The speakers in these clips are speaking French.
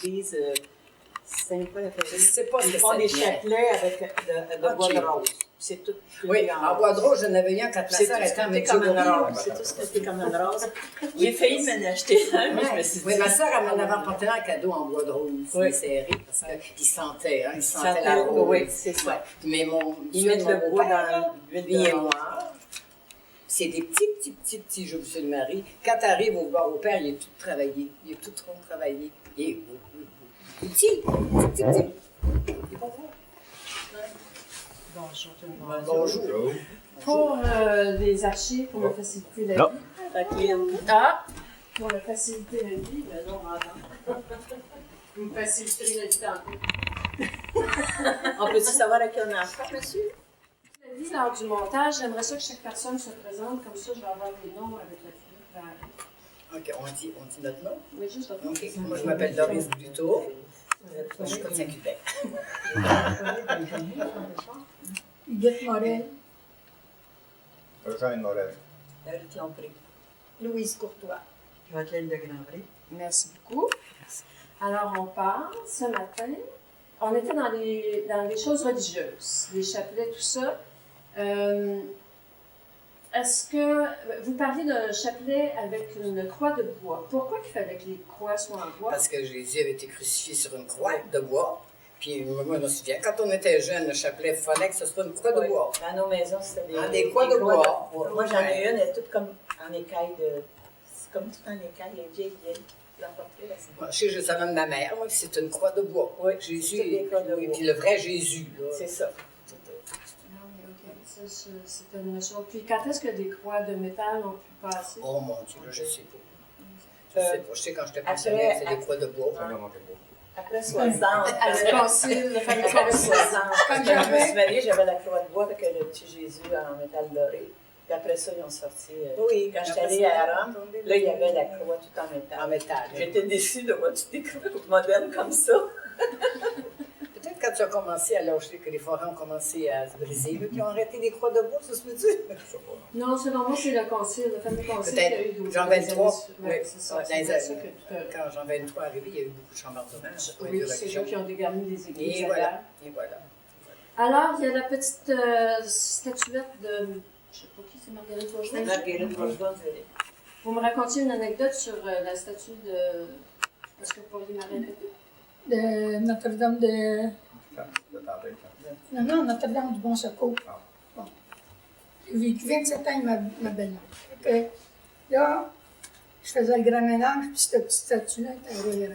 l'église Saint-Paul. Je ne sais pas ce Ils que font ça des devient. chapelets avec de bois de rose. C'est tout. Oui, en bois de rose, j'en avais un quand ma C'est soeur tout était en sculpté comme une Méthodie. rose. C'est tout sculpté comme une rose. J'ai failli m'en acheter un, mais je me suis dit. Oui, ma soeur, elle m'en avait apporté un cadeau en bois de rose, Oui. serré, parce qu'il sentait, hein, il sentait la rose. Oui, c'est ça. Ouais. Mais Ils mettent le bois dans l'huile l'huile de noire. C'est des petits joues sur le mari. Quand tu arrives au père, il est tout travaillé. Il est tout rond travaillé. Il est petit. Il est pas gros. Bonjour tout le monde. Bonjour. Pour les archives, pour me faciliter la Non. vie. Ah! Pour me faciliter la vie, ben non, attends. Vous me faciliterez la vie tantôt. On peut-tu savoir à qui on a affaire, monsieur? La vie, lors du montage, j'aimerais ça que chaque personne se présente, comme ça je vais avoir des noms avec la fille. OK, on dit notre nom. Oui, juste votre nom. OK, moi je m'appelle Doris Buteau. Je suis comme Saint-Cubain. Huguette Morel, Eugène Morel. David Lompré. Louise Courtois. Jacqueline de Grandpré. Merci beaucoup. Alors, on part ce matin. On était dans les choses religieuses, les chapelets, tout ça. Est-ce que vous parlez d'un chapelet avec une croix de bois? Pourquoi il fallait que les croix soient en bois? Parce que Jésus avait été crucifié sur une croix de bois. Puis moi, je me souviens, quand on était jeune, le chapelet, il fallait que ce soit une croix de bois. Dans nos maisons, c'était Des croix de bois. Moi, j'en ai une, elle est toute comme en écaille de. C'est comme tout en écaille, elle est vieille. Je l'ai emportée, là, c'est Moi, je sais, je savais de ma mère, moi, c'est une croix de bois. Oui, Jésus, c'est des croix de oui, bois. puis le vrai Jésus. Là. C'est ça. Non, mais OK. Ça, c'est une notion. Puis, quand est-ce que des croix de métal ont pu passer? Oh mon Dieu, là, je sais pas. Je sais pas. Je sais quand j'étais pensionnaire, après- c'était des croix de bois. Ça m'a manqué beaucoup. Après 60. À le concile, le fameux Après concile. 60. Quand Quand je me j'avais- suis mariée, j'avais la croix de bois avec le petit Jésus en métal doré. Puis après ça, ils ont sorti. Oui, Quand j'étais allée à Rome, là, il y avait la croix tout en métal. En métal. J'étais déçue de voir toutes des croix modernes comme ça. Peut-être quand tu as commencé à lâcher, que les forêts ont commencé à se briser, là, qui ont arrêté des croix de bois, ça se peut-tu? Je sais pas. Non, selon moi, c'est le concile, le fameux concile qui a eu Peut-être 12 Jean 23. Oui, c'est ça. Ouais, C'est dans ça les que années- tout a- Quand Jean 23 est arrivé, il y a eu beaucoup de chambardements. Oui, c'est eux qui ont dégarni des églises. Et voilà. Et voilà. Alors, il y a la petite statuette de. Je ne sais pas qui, c'est Marguerite Rochevin. Marguerite Rochevin, Vous me racontiez une anecdote sur la statue de. Est-ce que vous pourriez me répéter? De Notre-Dame de. De tenter. Non, Notre-Dame du Bon Secours. Ah. Bon. J'ai vécu 27 ans avec ma belle-mère. Fait que là, je faisais le grand ménage, puis cette petite statue-là était à Radio.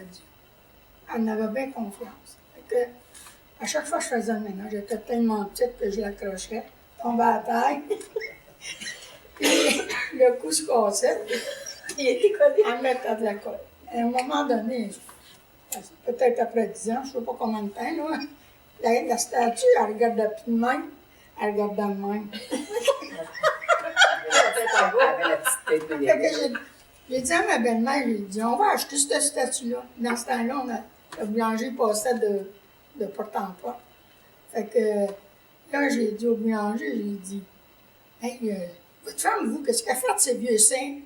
Elle en avait bien confiance. Fait que, à chaque fois que je faisais le ménage, j'étais tellement petite que je l'accrochais, tombais à taille. Puis le cou se cassait. Il était collé. Elle mettait de la colle. À un moment donné, peut-être après 10 ans, je ne sais pas combien de temps, là, la statue, elle regardait plus de même, elle regardait de même. Elle avait la petite tête de Fait que j'ai dit à ma belle-mère, j'ai dit, on va acheter cette statue-là. Dans ce temps-là, le boulanger passait de porte en porte. Fait que là, j'ai dit au boulanger, j'ai dit, hey, votre femme, vous, qu'est-ce qu'elle fait de ces vieux seins?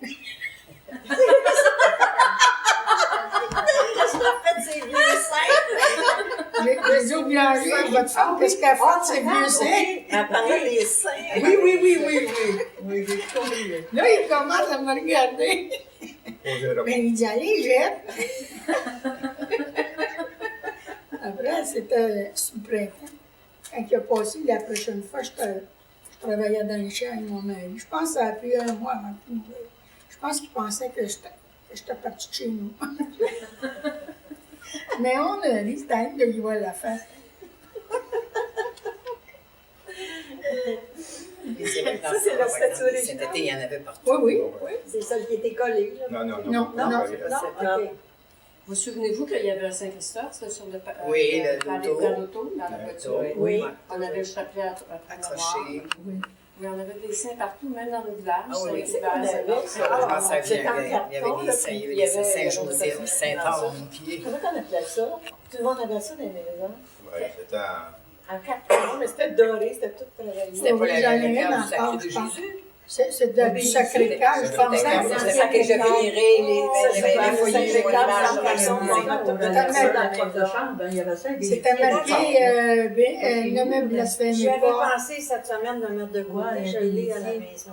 C'est vieux seins. J'ai dit au boulanger, votre femme, qu'est-ce qu'elle fait de ces vieux seins? Elle parlait des seins. Oui, j'ai compris. Là, il commence à me regarder. Posez le Ben, il dit, allez, jette. Après, c'était sous le printemps. Quand il a passé, la prochaine fois, je travaillais dans les champs avec mon mari. Je pense que ça a pris un mois avant de mourir. Je pense qu'il pensait que j'étais partie de chez nous. Mais on a ri, c'était elle de lui voir la face. Ça, c'est la statue originale. Cet été, il y en avait partout. Oui, oui. Oui, c'est celle qui était collée. Là. Non. Non, Non, pas ok. Vous souvenez-vous qu'il y avait un Saint-Christophe, c'était sur le Oui, dans l'auto. l'auto, dans la voiture. Oui. On avait le chapelet Accroché. Oui, on avait des saints partout, même dans nos villages. Ah oui, C'est qu'on avait ça. Je pense que ça C'était vient, en il y carton, avait là, des saints, puis il y il y avait des avait- Saint-Joseph, Saint-Anne, puis Comment on appelait ça? Tout le monde avait ça dans les maisons. Ouais, c'était en. En carton, mais c'était doré, c'était tout travaillé. c'était pas Oui, la j'en ai pierre une du sacré encore, de je pense. Jésus. C'est du Sacré-Cœur, je pense. C'est ça que je virais les foyers pour C'était marqué ne me blasphémez J'avais pas. pensé cette semaine de mettre de quoi, je l'ai à la maison.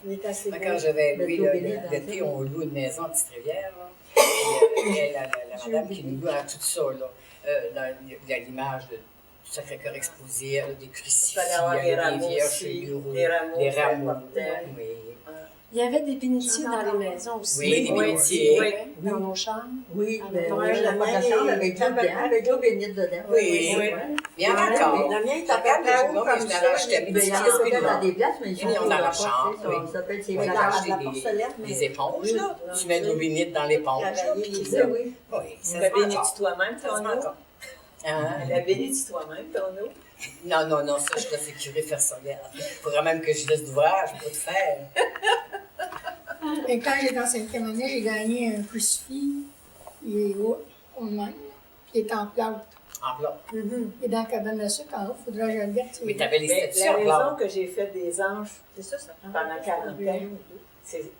Il est assez Quand beau. j'avais loué l'été, on loue une maison à Petite-Rivière. Il y a la madame qui nous loue à tout ça. Il y a l'image du Sacré-Cœur exposé, des crucifix, Il fallait avoir les rameaux des vierges, aussi, les les rameaux. rameaux. Oui. Il y avait des bénitiers dans les maisons aussi. Oui, des bénitiers. Oui, dans nos chambres. Oui, mais moi, ouais, la chambre avec de l'eau bénite dedans. Oui. Il y en a encore. La mienne est Ça à peu près regarde, haut moi, comme je ça. l'avais acheté à Il y en Petit a peut-être dans des places, mais ils Ils ont sont dans la pas, chambre, tu sais, oui. ça s'appelle c'est On a de la acheté porcelaine. des éponges, là. Tu mets de l'eau bénite dans l'éponge. Travailler puis les ça. oui. Oui, Tu ça l'as se vend béni encore. toi-même, Ça se ton vend eau? encore. Hein? Elle a béni toi-même, ton eau? Non, ça, je laisse les curés faire ça. Il faudrait même que je laisse d'ouvrage pour te faire. Et quand j'étais en 5e année, j'ai gagné un crucifix. Il est haut, au même, puis il est en plâtre. En plat. Il est dans la cabane de sucre en haut, il faudrait que je le garde. Mais t'avais les Mais statues la en raison plat. que j'ai fait des anges C'est ça, ça prend pendant 40 ans,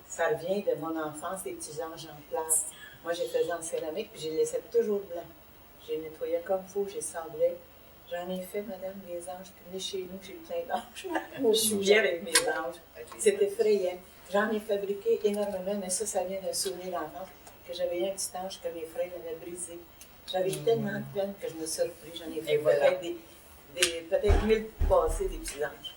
ça vient de mon enfance, des petits anges en plâtre. Moi, j'ai fait en céramique, puis je les laissais toujours blancs. J'ai nettoyé comme il faut, j'ai sablé. J'en ai fait, madame, des anges, puis venez chez nous, j'ai plein d'anges. Je suis bien avec mes anges. C'est effrayant. J'en ai fabriqué énormément, mais ça vient d'un souvenir d'enfance, que j'avais eu un petit ange que mes frères avaient brisé. J'avais tellement de peine que je me suis surpris. J'en ai fait Et voilà. peut-être 1000 passés des petits anges.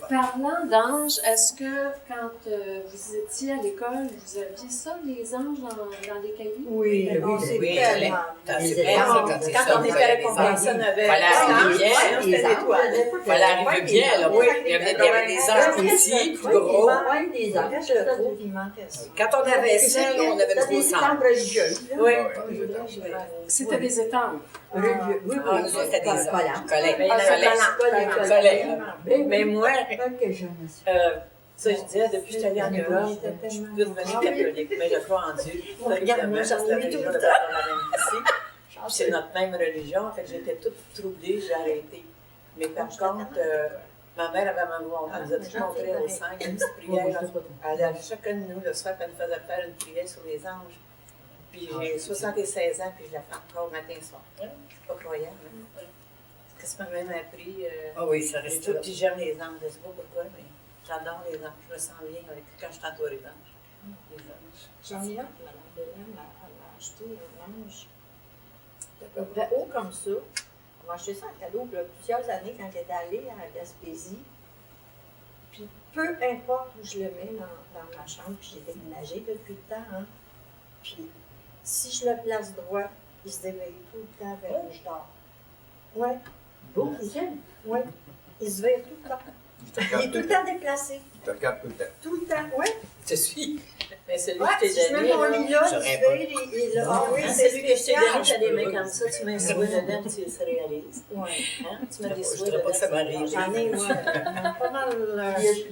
Parlant d'anges, est-ce que quand vous étiez à l'école, vous aviez ça, les anges dans les cahiers? Oui, c'est Oui, tellement. c'est Les vrai, étoiles. ça, quand Quand on était à la personne avait Fallait arriver bien, c'était l'étoile. Il fallait arriver bien, là. Oui. Il y avait des anges petits, plus gros. Oui, des anges, je trouve qu'il manquait ça. Quand on avait ça, là, on avait des 300. temples religieux. Oui. C'était des étampes. Religieux. Oui, Ah, nous autres, c'était des collants. collets. Mais il y en avait Collets. Collets. Mais moi, Que je me suis. ça je disais, depuis que je suis allée en Europe, je suis plus devenue catholique, mais je crois en Dieu. Regarde, moi, j'en ai eu tout le temps. Puis c'est notre même religion, en fait j'étais toute troublée, j'ai arrêté. Mais par contre, ma mère elle nous a toujours montré au sein une petite prière. Elle a chacun de nous le soir, elle nous faisait faire une prière sur les anges. Puis j'ai 76 ans, puis je la fais encore matin et soir. C'est pas croyable. Hein? Parce que ça m'a même appris. Ah oui, ça Et reste tout, là. puis j'aime les anges, je sais pas pourquoi, mais j'adore les anges. Je me sens bien avec, quand je suis entourée d'anges. Les anges. J'en ai un que Mme Bélène m'a acheté un ange à peu près haut comme ça. Elle m'a acheté ça en cadeau il y a plusieurs années quand elle était allée à Gaspésie. Puis peu importe où je le mets dans ma chambre, puis j'ai déménagé depuis le temps, hein. Puis si je le place droit, il se réveille tout le temps vers où je dors. Ouais. Beau. Ouais. Il se réveille tout le temps. Il est tout le temps déplacé. Il te regarde tout le temps. Tout le temps, ouais. Je suis. Mais celui Ouais, que si je je t'ai mets donné, mon là, lit là, il j'aurais se pas. réveille, il est là. Oui, hein, c'est celui lui que qui je t'ai donné, t'as des mains peux. comme ça, tu mets un souhait dedans, tu le réalises. Ouais. Hein? Tu mets des Je souhaits voudrais pas que ça dedans. m'arrive. J'en ai, moi, pas mal.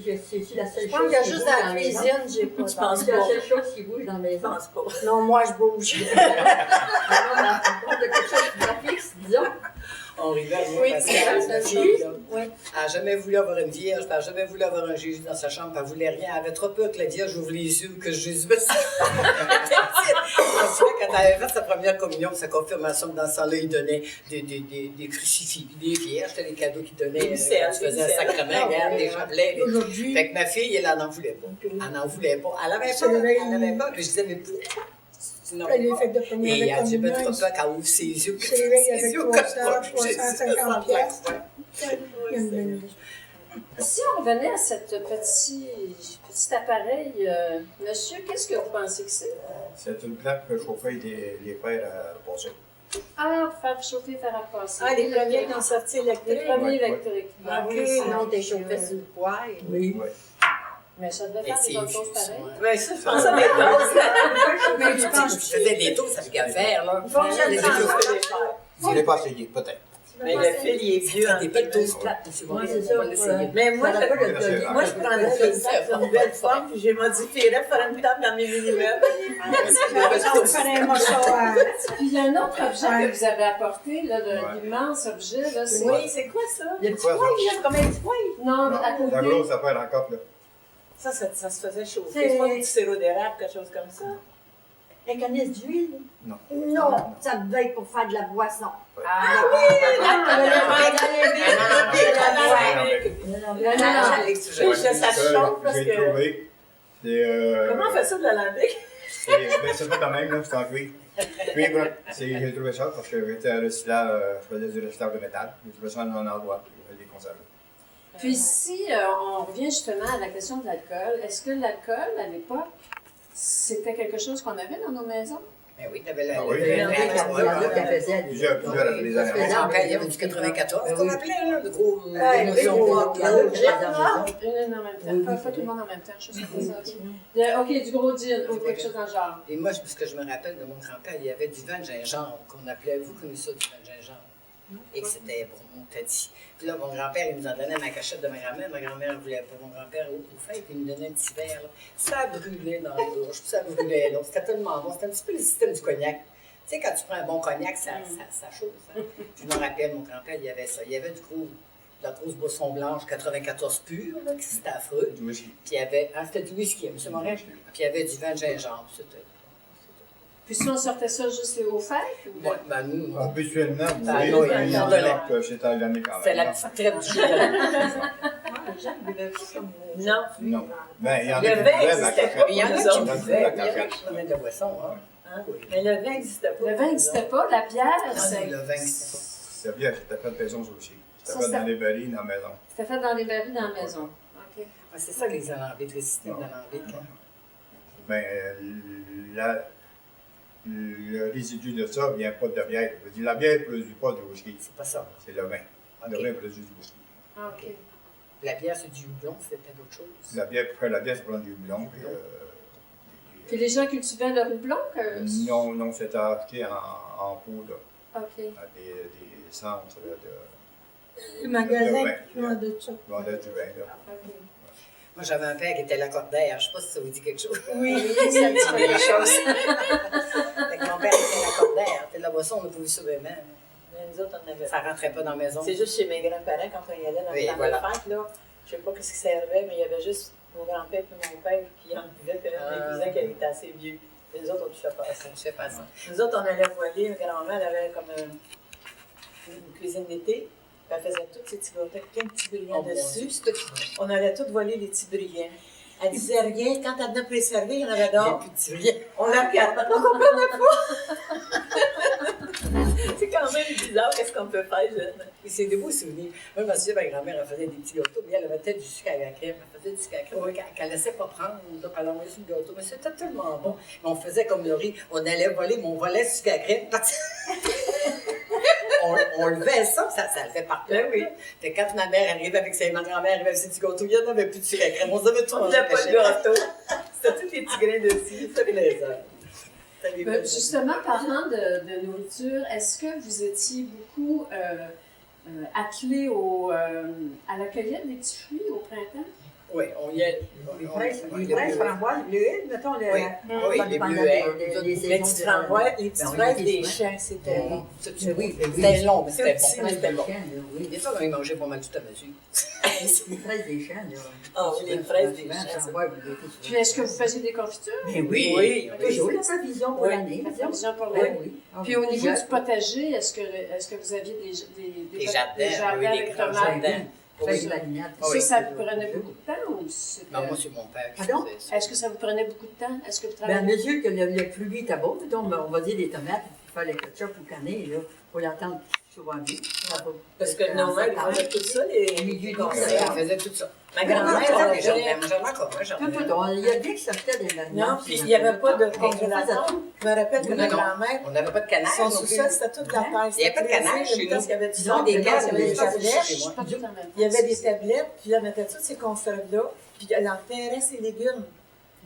C'est la seule Je pense qu'il y a juste dans la cuisine, j'ai pas. Tu penses C'est la pas? seule chose qui bouge dans la Je maison. pense pas. Non, moi, je bouge. De quelque chose de fixe, disons. On rigole, moi, Oui, parce c'est que ça, ma c'est fille, là, Oui. elle n'a jamais voulu avoir une vierge, elle n'a jamais voulu avoir un Jésus dans sa chambre, elle ne voulait rien. Elle avait trop peur que la vierge ouvre les yeux, que Jésus me quand elle avait fait sa première communion, sa confirmation, dans ce temps-là, il donnait des crucifix, des vierges, c'était les cadeaux qu'il donnait. Des missels, Tu faisais des un missels. sacrement, regarde, des chapelets. Aujourd'hui, Fait que ma fille, elle n'en voulait pas. Elle n'en voulait pas. Elle avait C'est pas. vrai. Elle avait pas. Puis je disais, mais pourquoi? Sinon, après les fêtes de première et elle dit, ben, trop communion, peur qu'elle ouvre ses yeux. c'est vrai, avec ses yeux 300, comme ça. 350 piastres. il y a une bonne liste. Si on revenait à cet petit appareil, monsieur, qu'est-ce que vous pensez que c'est? C'est une plaque que chauffait les fers à passer. Ah, faire chauffer, faire à passer. Ah, les premiers qui ont sorti Les électriques. premiers Ouais, électriques. Ah Ok, oui, sinon t'es chauffé sur le poêle. Oui. Ouais. Mais ça devait Et faire des bonnes c'est choses juste, pareilles. ouais. Oui, ça, je pense à mes causes. Mais tu faisais des tours, ça fait qu'à faire, là. Il fonctionne Les sans tours. ça. Je ne l'ai pas essayé, peut-être. Mais le fil, il est vieux. Des belles toasts plates, monsieur Ouais, Maurice, c'est on va ça, l'essayer. ouais. Mais moi, Ça n'a pas le c'est- moi, je prendrais le sac sur une belle forme, puis je modifierais pour faire une table dans mes mini-meubles. On ferait un morceau à... Puis il y a un autre objet Ouais. que vous avez apporté, là, Ouais. l'immense objet, là, c'est... Oui, c'est quoi ça? Il y a un petit Quoi, ça? poil, là, comme un petit poil. Non, Non, à côté. la grosse affaire encore, là. Ça se faisait chauffer. C'est- C'est pas du sirop d'érable, quelque chose comme ça. Un canisse d'huile. Non. Non, ça devait être pour faire de la boisson. Ah, Non, Ça chauffe parce J'ai que... trouvé. C'est. Comment on fait ça de l'alambic? C'est pas quand même, là, c'est en cuivre. Cuivre, j'ai trouvé ça parce que j'étais à recyclage, je faisais du recyclage de métal. J'ai trouvé ça dans un endroit, puis je l'ai conservé. Puis si on revient justement à la question de l'alcool, est-ce que l'alcool, à l'époque, c'était quelque chose qu'on avait dans nos maisons? Ben oui, t'avais la. Ah oui, Il y en a qui faisaient des- Plusieurs avaient des années. Mon grand-père, il y avait du 94, qu'on appelait, là, de gros. Ouais, émotions oui, fortes, oui, là. oui. Une en même temps. Pas tout le monde en même temps, je sais pas ça. OK, du gros gin ou quelque chose dans le genre. Et moi, ce que je me rappelle de mon grand-père, il y avait du vin de gingembre qu'on appelait, vous connaissez ça, du vin de gingembre? Et que c'était pour mon tati. Puis là, mon grand-père, il nous en donnait ma cachette de ma grand-mère. Ma grand-mère voulait pour mon grand-père au fait, puis il me donnait un petit verre. Là. Ça brûlait dans la bouche, puis ça brûlait. Là. C'était tellement bon. C'était un petit peu le système du cognac. Tu sais, quand tu prends un bon cognac, ça chauffe. Hein? Je me rappelle, mon grand-père, il y avait ça. Il y avait de la grosse boisson blanche 94 pure, là, qui c'était affreux. Du whisky. Puis il y avait. Ah, c'était du whisky, M. Morin. Puis il y avait du vin de gingembre. C'était. Puis si on sortait ça juste aux fêtes? Ou... Ouais, ben nous, Habituellement, vous Ah, voyez, non, il y a il y en une a. marque que c'est à l'année quand même. c'était la non? petite traite du chocolat. Les gens buvaient pas comme Non. Non. Ben, il y en a Le qui vin buvaient la existait cachette. pas. Il y en a Nous qui autres, buvaient, il y en a cachette. qui prenaient de la boisson. Hein. Hein? Mais le vin n'existait pas. Le vin n'existait pas, la bière, Non, c'est- le vin, c'est C'est bien, c'était fait de maison aussi. Ça, C'était fait ça- dans les barils, dans la maison. c'était fait dans les barils dans la maison. OK. ah, c'est ça les alambics, le système d'alambic. Hein. Ben, le résidu de ça vient pas de la bière. Je veux dire, la bière ne produit pas de whisky. C'est pas ça. C'est le vin. Le vin produit du whisky. Ah, OK. La bière, c'est du houblon, c'était d'autres choses. La bière, pour faire la bière, c'est prendre du houblon. Puis les gens cultivaient le houblon? Non, c'était acheté en poudre OK. à des centres de Les magasins Ouais. qui vendent ça. vendeurs du vin. Là. OK. Moi, j'avais un père qui était l'accordaire. Je sais pas si ça vous dit quelque chose. Oui, ça me dit quelque chose. Fait que mon père était l'accordaire. C'était de la boisson, on ne pouvait sauver même. mais nous autres, on avait. Ça rentrait pas dans la maison. C'est juste chez mes grands-parents, quand on y allait dans Oui, le temps voilà. de fête, là, je sais pas ce qui servait, mais il y avait juste mon grand-père et mon père qui en buvaient, puis un de mes cousins qui était assez vieux. Mais nous autres, on touchait pas à ça. Je sais pas ça. Nous autres, on allait voiler, ma grand-mère, elle avait comme une cuisine d'été, puis elle faisait tous ces petits gâteaux avec plein de petits brillants Oh, mon dessus. Dieu, c'est tout. On allait tous voiler les petits brillants. Elle disait rien, quand elle venait préserver, il y en avait Il y a d'autres. plus de petits On la regardait, on comprenait pas. C'est quand même bizarre, qu'est-ce qu'on peut faire, jeune? Et c'est des beaux souvenirs. Moi, je me souviens, ma grand-mère, elle faisait des petits gâteaux, mais elle mettait du sucre à la crème. Elle faisait du sucre à la crème qu'elle laissait pas prendre, donc elle envoyait sur le gâteau. Mais c'était tellement bon. Mais on faisait comme Laurie, on allait voler, mais on volait du sucre à la crème. on levait ça le fait partout. Oui. Fait que quand ma mère arrivait avec ma grand-mère arrivait avec ses petits gâteaux, il n'y en avait plus de sucre à la crème. On savait tout On manger. n'avait pas de gâteau. C'était tous les petits grains dessus. C'était plaisant. Justement, parlant de nourriture, est-ce que vous étiez beaucoup attelés à la cueillette des petits fruits au printemps? Oui, on y est. les fraises, framboises, bleuets, mettons, Oui, les bleuets. Les petites framboises, les petites fraises des champs, c'était bon. C'était long, mais c'était bon. Les C'était bon. oui. Des fois, on y mangeait pas mal tout à mesure. Les fraises des champs, là. Ah oui, les fraises des champs. Puis est-ce que vous faisiez des confitures? Mais Oui, Toujours la provision pour Oui. l'année. La provision pour Oui, l'année. oui. Puis au niveau du potager, est-ce que vous aviez Des jardins, oui, des avec grands tomates? jardins. Avec la lignade. Oui. Ça vous prenait beaucoup de temps ou c'était... Non, moi, c'est mon père qui Pardon? faisait ça. Est-ce que ça vous prenait beaucoup de temps? Est-ce que vous Ben, à travaillez? mesure que le fruit était beau, mettons, on va dire des tomates, puis faire le ketchup ou canet, là, faut l'entendre souvent bien. Parce que nos mères, ils faisaient tout ça, les milieu bon, du Elle faisait tout ça. Ma Ma grand-mère, grand-mère, elle déjà, faisait- j'aime encore, moi, Tout, j'en tout, il y a bien que ça sortait des la Non, puis il n'y avait pas de congélateur. Je me rappelle que Non, ma non. grand-mère, On n'avait pas de canard. son non plus. sous-sol, c'était toute la terre. Il y avait pas de canard chez nous. Parce qu'il y avait du Disons sang, des il y cases, avait mais des pas de tablettes. chez moi. Pas tout en même temps. Il y avait des tablettes, puis là, elle mettait toutes ces conserves-là, puis elle enterrait ses légumes.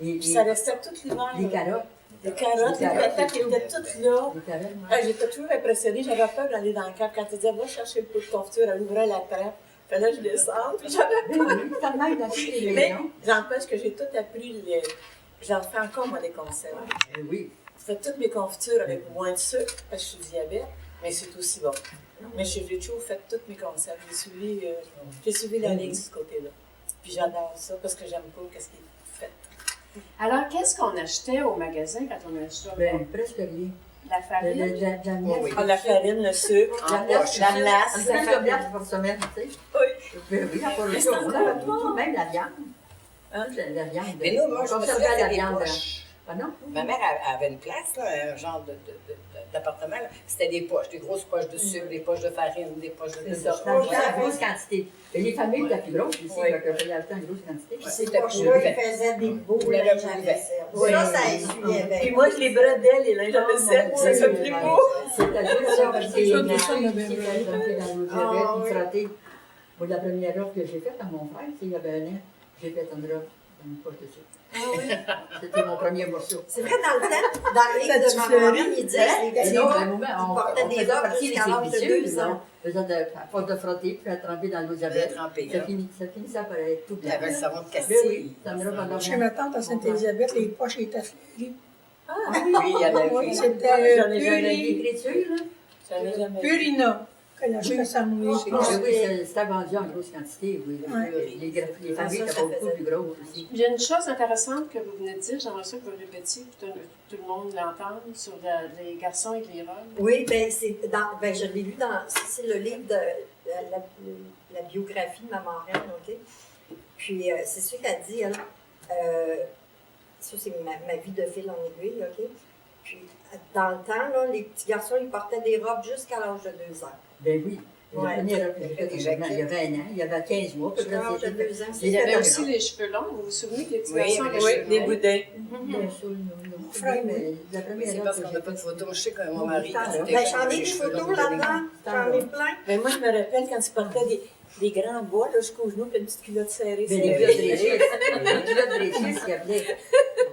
Puis ça restait tout l'hiver. Les carottes. Les carottes, les patates, elles étaient toutes là. Les carottes. J'étais toujours impressionnée. J'avais peur d'aller dans le cave. Quand tu disais, va chercher le pot de confiture, elle ouvrait la trappe. Fallait que je descende. Puis j'avais Oui, oui, ça m'aide dans toutes les Mais réunions. j'empêche que j'ai tout appris. J'en fais encore, moi, des conserves. Oui. Je fais toutes mes confitures avec moins de sucre, parce que je suis diabète, mais c'est aussi bon. Mais j'ai toujours fait toutes mes conserves. J'ai suivi la ligne de ce côté-là. Puis j'adore ça, parce que j'aime pas ce qui est fait. Alors, qu'est-ce qu'on achetait au magasin quand on achetait Ben, presque rien. la farine? De la miel. Oui. Ah, la farine, le sucre, En la poche. glace. On faisait le glace par semaine, tu sais. Oui. Ben oui, pour le Mais jour, c'est on encore avait tout, même la viande. Hein? La viande. Mais nous, moi, je on me conservait souviens la des viande. poches. Ah non? Ma mère avait une place, là, un genre d'appartement. Là. C'était des poches, des grosses poches de sucre, des poches de farine, des poches de... C'est ça. Dans le temps, la grosse quantité. Et les familles étaient plus grosses ici, Oui. donc il fallait acheter une grosse quantité. Puis Ces c'était poches-là, plus ils faisaient des beaux Il avait linges plus à de vaisselle. Oui. Ça essuyait bien. Puis moi, je les brodais, les linges à vaisselle, pour que ça soit plus beau. C'était juste ça, parce que les Ça, tout filles ça, on avait qui besoin. allaient tremper dans l'eau de Ah, javel, oui. puis frotter. Moi, la première robe que j'ai faite à mon frère, tu sais, il y avait un an, j'ai fait une robe dans une poche de sucre. C'était mon premier morceau. C'est vrai, dans le temps, dans les livres de ma maman, ils disent les Et petits non, gars, ben, on portaient des faisait robes partie jusqu'à des l'âge de épicieux, 2 ans. on faisait à force de frotter, puis à tremper dans l'eau de javel. trempé. Ça finissait par être tout Il y blanc. avait le savon de Ben Castille. oui, ça me rend Chez ma tante à Sainte-Élisabeth, les poches étaient fleuries. Oui, il y avait... Oui, oui. c'était J'en ai jamais vu. L'écriture, là? J'en ai jamais vu. Purina. Que la chasse à mouiller. Oui, c'était vendu en grosse quantité, oui. Ouais. Les familles étaient beaucoup plus grosses aussi. Il y a une chose intéressante que vous venez de dire, j'aimerais ça que vous répétiez, que tout le monde l'entende, sur les garçons et les robes. Oui, ben je l'ai lu dans, c'est le livre de la biographie de ma marraine, OK? Puis c'est sûr qu'elle dit, elle, ça c'est ma vie de fil en aiguille, OK? Puis dans le temps, là, les petits garçons, ils portaient des robes jusqu'à l'âge de 2 ans. Ben oui. La Ouais. première robe que j'ai faite, il y avait un an, il y avait 15 mois, à peu Jusqu'à l'âge de près. 2 ans. Il y avait C'était aussi long. les cheveux longs, vous vous souvenez que les petits Oui, garçons oui, avaient Oui, les cheveux des longs? boudins. Bien sûr, non. Frère, Mais la Mais première c'est robe parce que qu'on j'ai n'a pas de faite, photos. Je sais que mon Mon mari... beau-père, c'était Ben, j'en ai les des cheveux photos longs, là-dedans. J'en ai plein. Mais moi, je me rappelle quand tu portais des grands bois là, jusqu'aux genoux, puis une petite culotte serrée. ben, les culottes dréchées, les culottes dréchées, il y avait.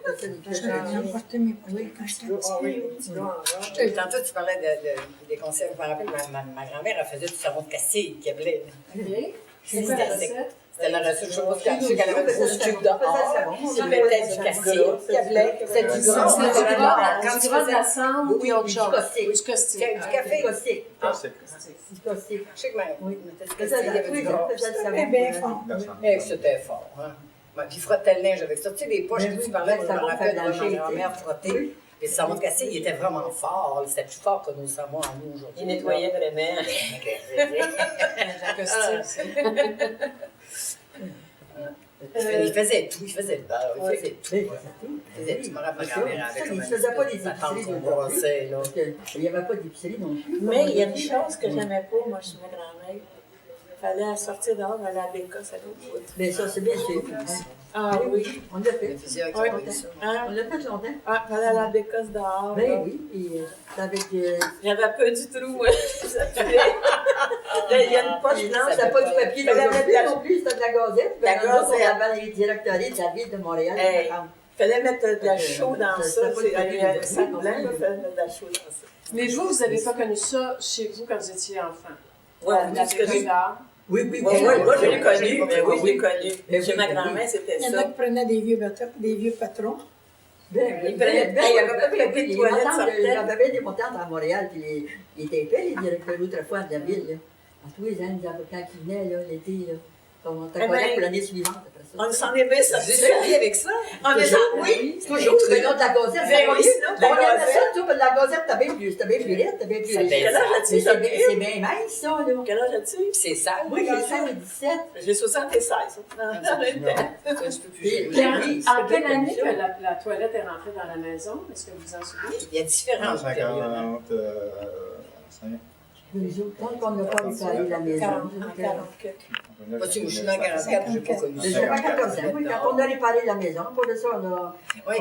On appelait ça des culottes J'avais bien dréchées. porté mes poches quand j'étais petite. Ah oui, petit gars en robe. Tantôt, tu parlais des conserves. Je me rappelle, ma grand-mère, elle faisait du savon de Castille, qui appelait. OK. C'est C'était quoi la recette? C'était la recette, je sais pas si tu sais qu'elle avait une grosse tube dehors. On Tu mettais du Castille, qui appelait. C'était du gras. C'est du gras, Quand du tu gras de faisais la cendre ou Oui, autre du chose? caustique. Ou du caustique. du café. Du caustique. Ah, c'est Du caustique. Je sais que même. Oui. Mettait du Faisait Castille, il y avait oui, du gras. faisait du savon. C'était bien fort. Mais c'était fort. Hein. Puis il frottait le linge avec ça. Tu sais, les poches Ben que oui, tu parlais, le je me savon rappelle de fait ma blanchir, grand-mère tu sais. frotter. Oui. Et le savon de Castille, il était vraiment fort. C'était plus fort que nos savons à nous aujourd'hui. Il nettoyait vraiment. La caustique, Il faisait tout, il faisait le beurre, il faisait tout. Oui, Il faisait tout. Je me rappelle ma grand-mère avec il ne faisait pas des patente épiceries qu'on d'aujourd'hui. brassait, là. Parce qu'il n'y avait pas d'épicerie non plus. Mais il y a une chose que j'aimais pas, moi, chez ma grand-mère. Il fallait sortir dehors, aller à la bécasse à l'autre bout. Mais ça, c'est bien sûr. Ah oui. On l'a Le fait. physio qui Oui. a eu ça. Hein? On l'a fait longtemps. Ah, il fallait aller à la bécasse dehors. Ben là. oui, et c'est avec. J'avais pas du trou. Ça puait. Là, il y a une poche blanche. C'était pas du papier Fallait mettre d'aujourd'hui la- non plus, c'était de la gazette. La Ben, nous autres, gazette. on avait les directoriés de la ville de Montréal. Hey. Fallait mettre de la chaux dans Ça, ça. c'était pas C'est le papier un d'aujourd'hui sac non blanc, plus. il fallait mettre de la chaux dans ça. Mais vous n'avez pas connu ça chez vous quand vous étiez enfant? Ouais, La tout ce que j'ai. dehors. Oui, oui, Ouais, ouais, moi, je l'ai connu. Oui, Mais oui, je l'ai oui. connu. Mais Chez oui, ma mais grand-mère, c'était Il y en a ça. qui prenaient des vieux patrons. Ben, Il prenait- il y avait pas de papier de toilette, sortait. J'avais des montantes à Montréal, puis ils étaient épais, les directeurs, autrefois, de la ville. Là. À tous les ans, les avocats qui venaient, là, l'été, là. On était Eh ben, correct pour l'année suivante, après ça. On s'en est bien J'ai sortis. servi avec ça. On est Toujours, oui. Toujours, le nom de la gazette, Ben c'est pas oui, mieux. sinon, de la On aimait gazette. ça, tu vois, la gazette, c'était bien plus raide, c'était bien plus Ça riche. fait Quel âge Mais as-tu, c'est bien mince, ça, là. Quel âge as-tu? C'est sale. Oui, la j'ai ça, gazette. j'ai 17. J'ai 76. Un petit peu plus Puis, jeune. Pierre, En c'est quelle bien année comme que ça. la toilette est rentrée dans la maison? Est-ce que vous en souvenez? Il y a différentes périodes. 50, Nous autres, tant qu'on n'a pas réparé la maison. 44. Moi, si je suis dans 44, je n'ai pas connu J'avais ça. 14 ans, oui, quand on a réparé la maison. Pour de ça, Oui.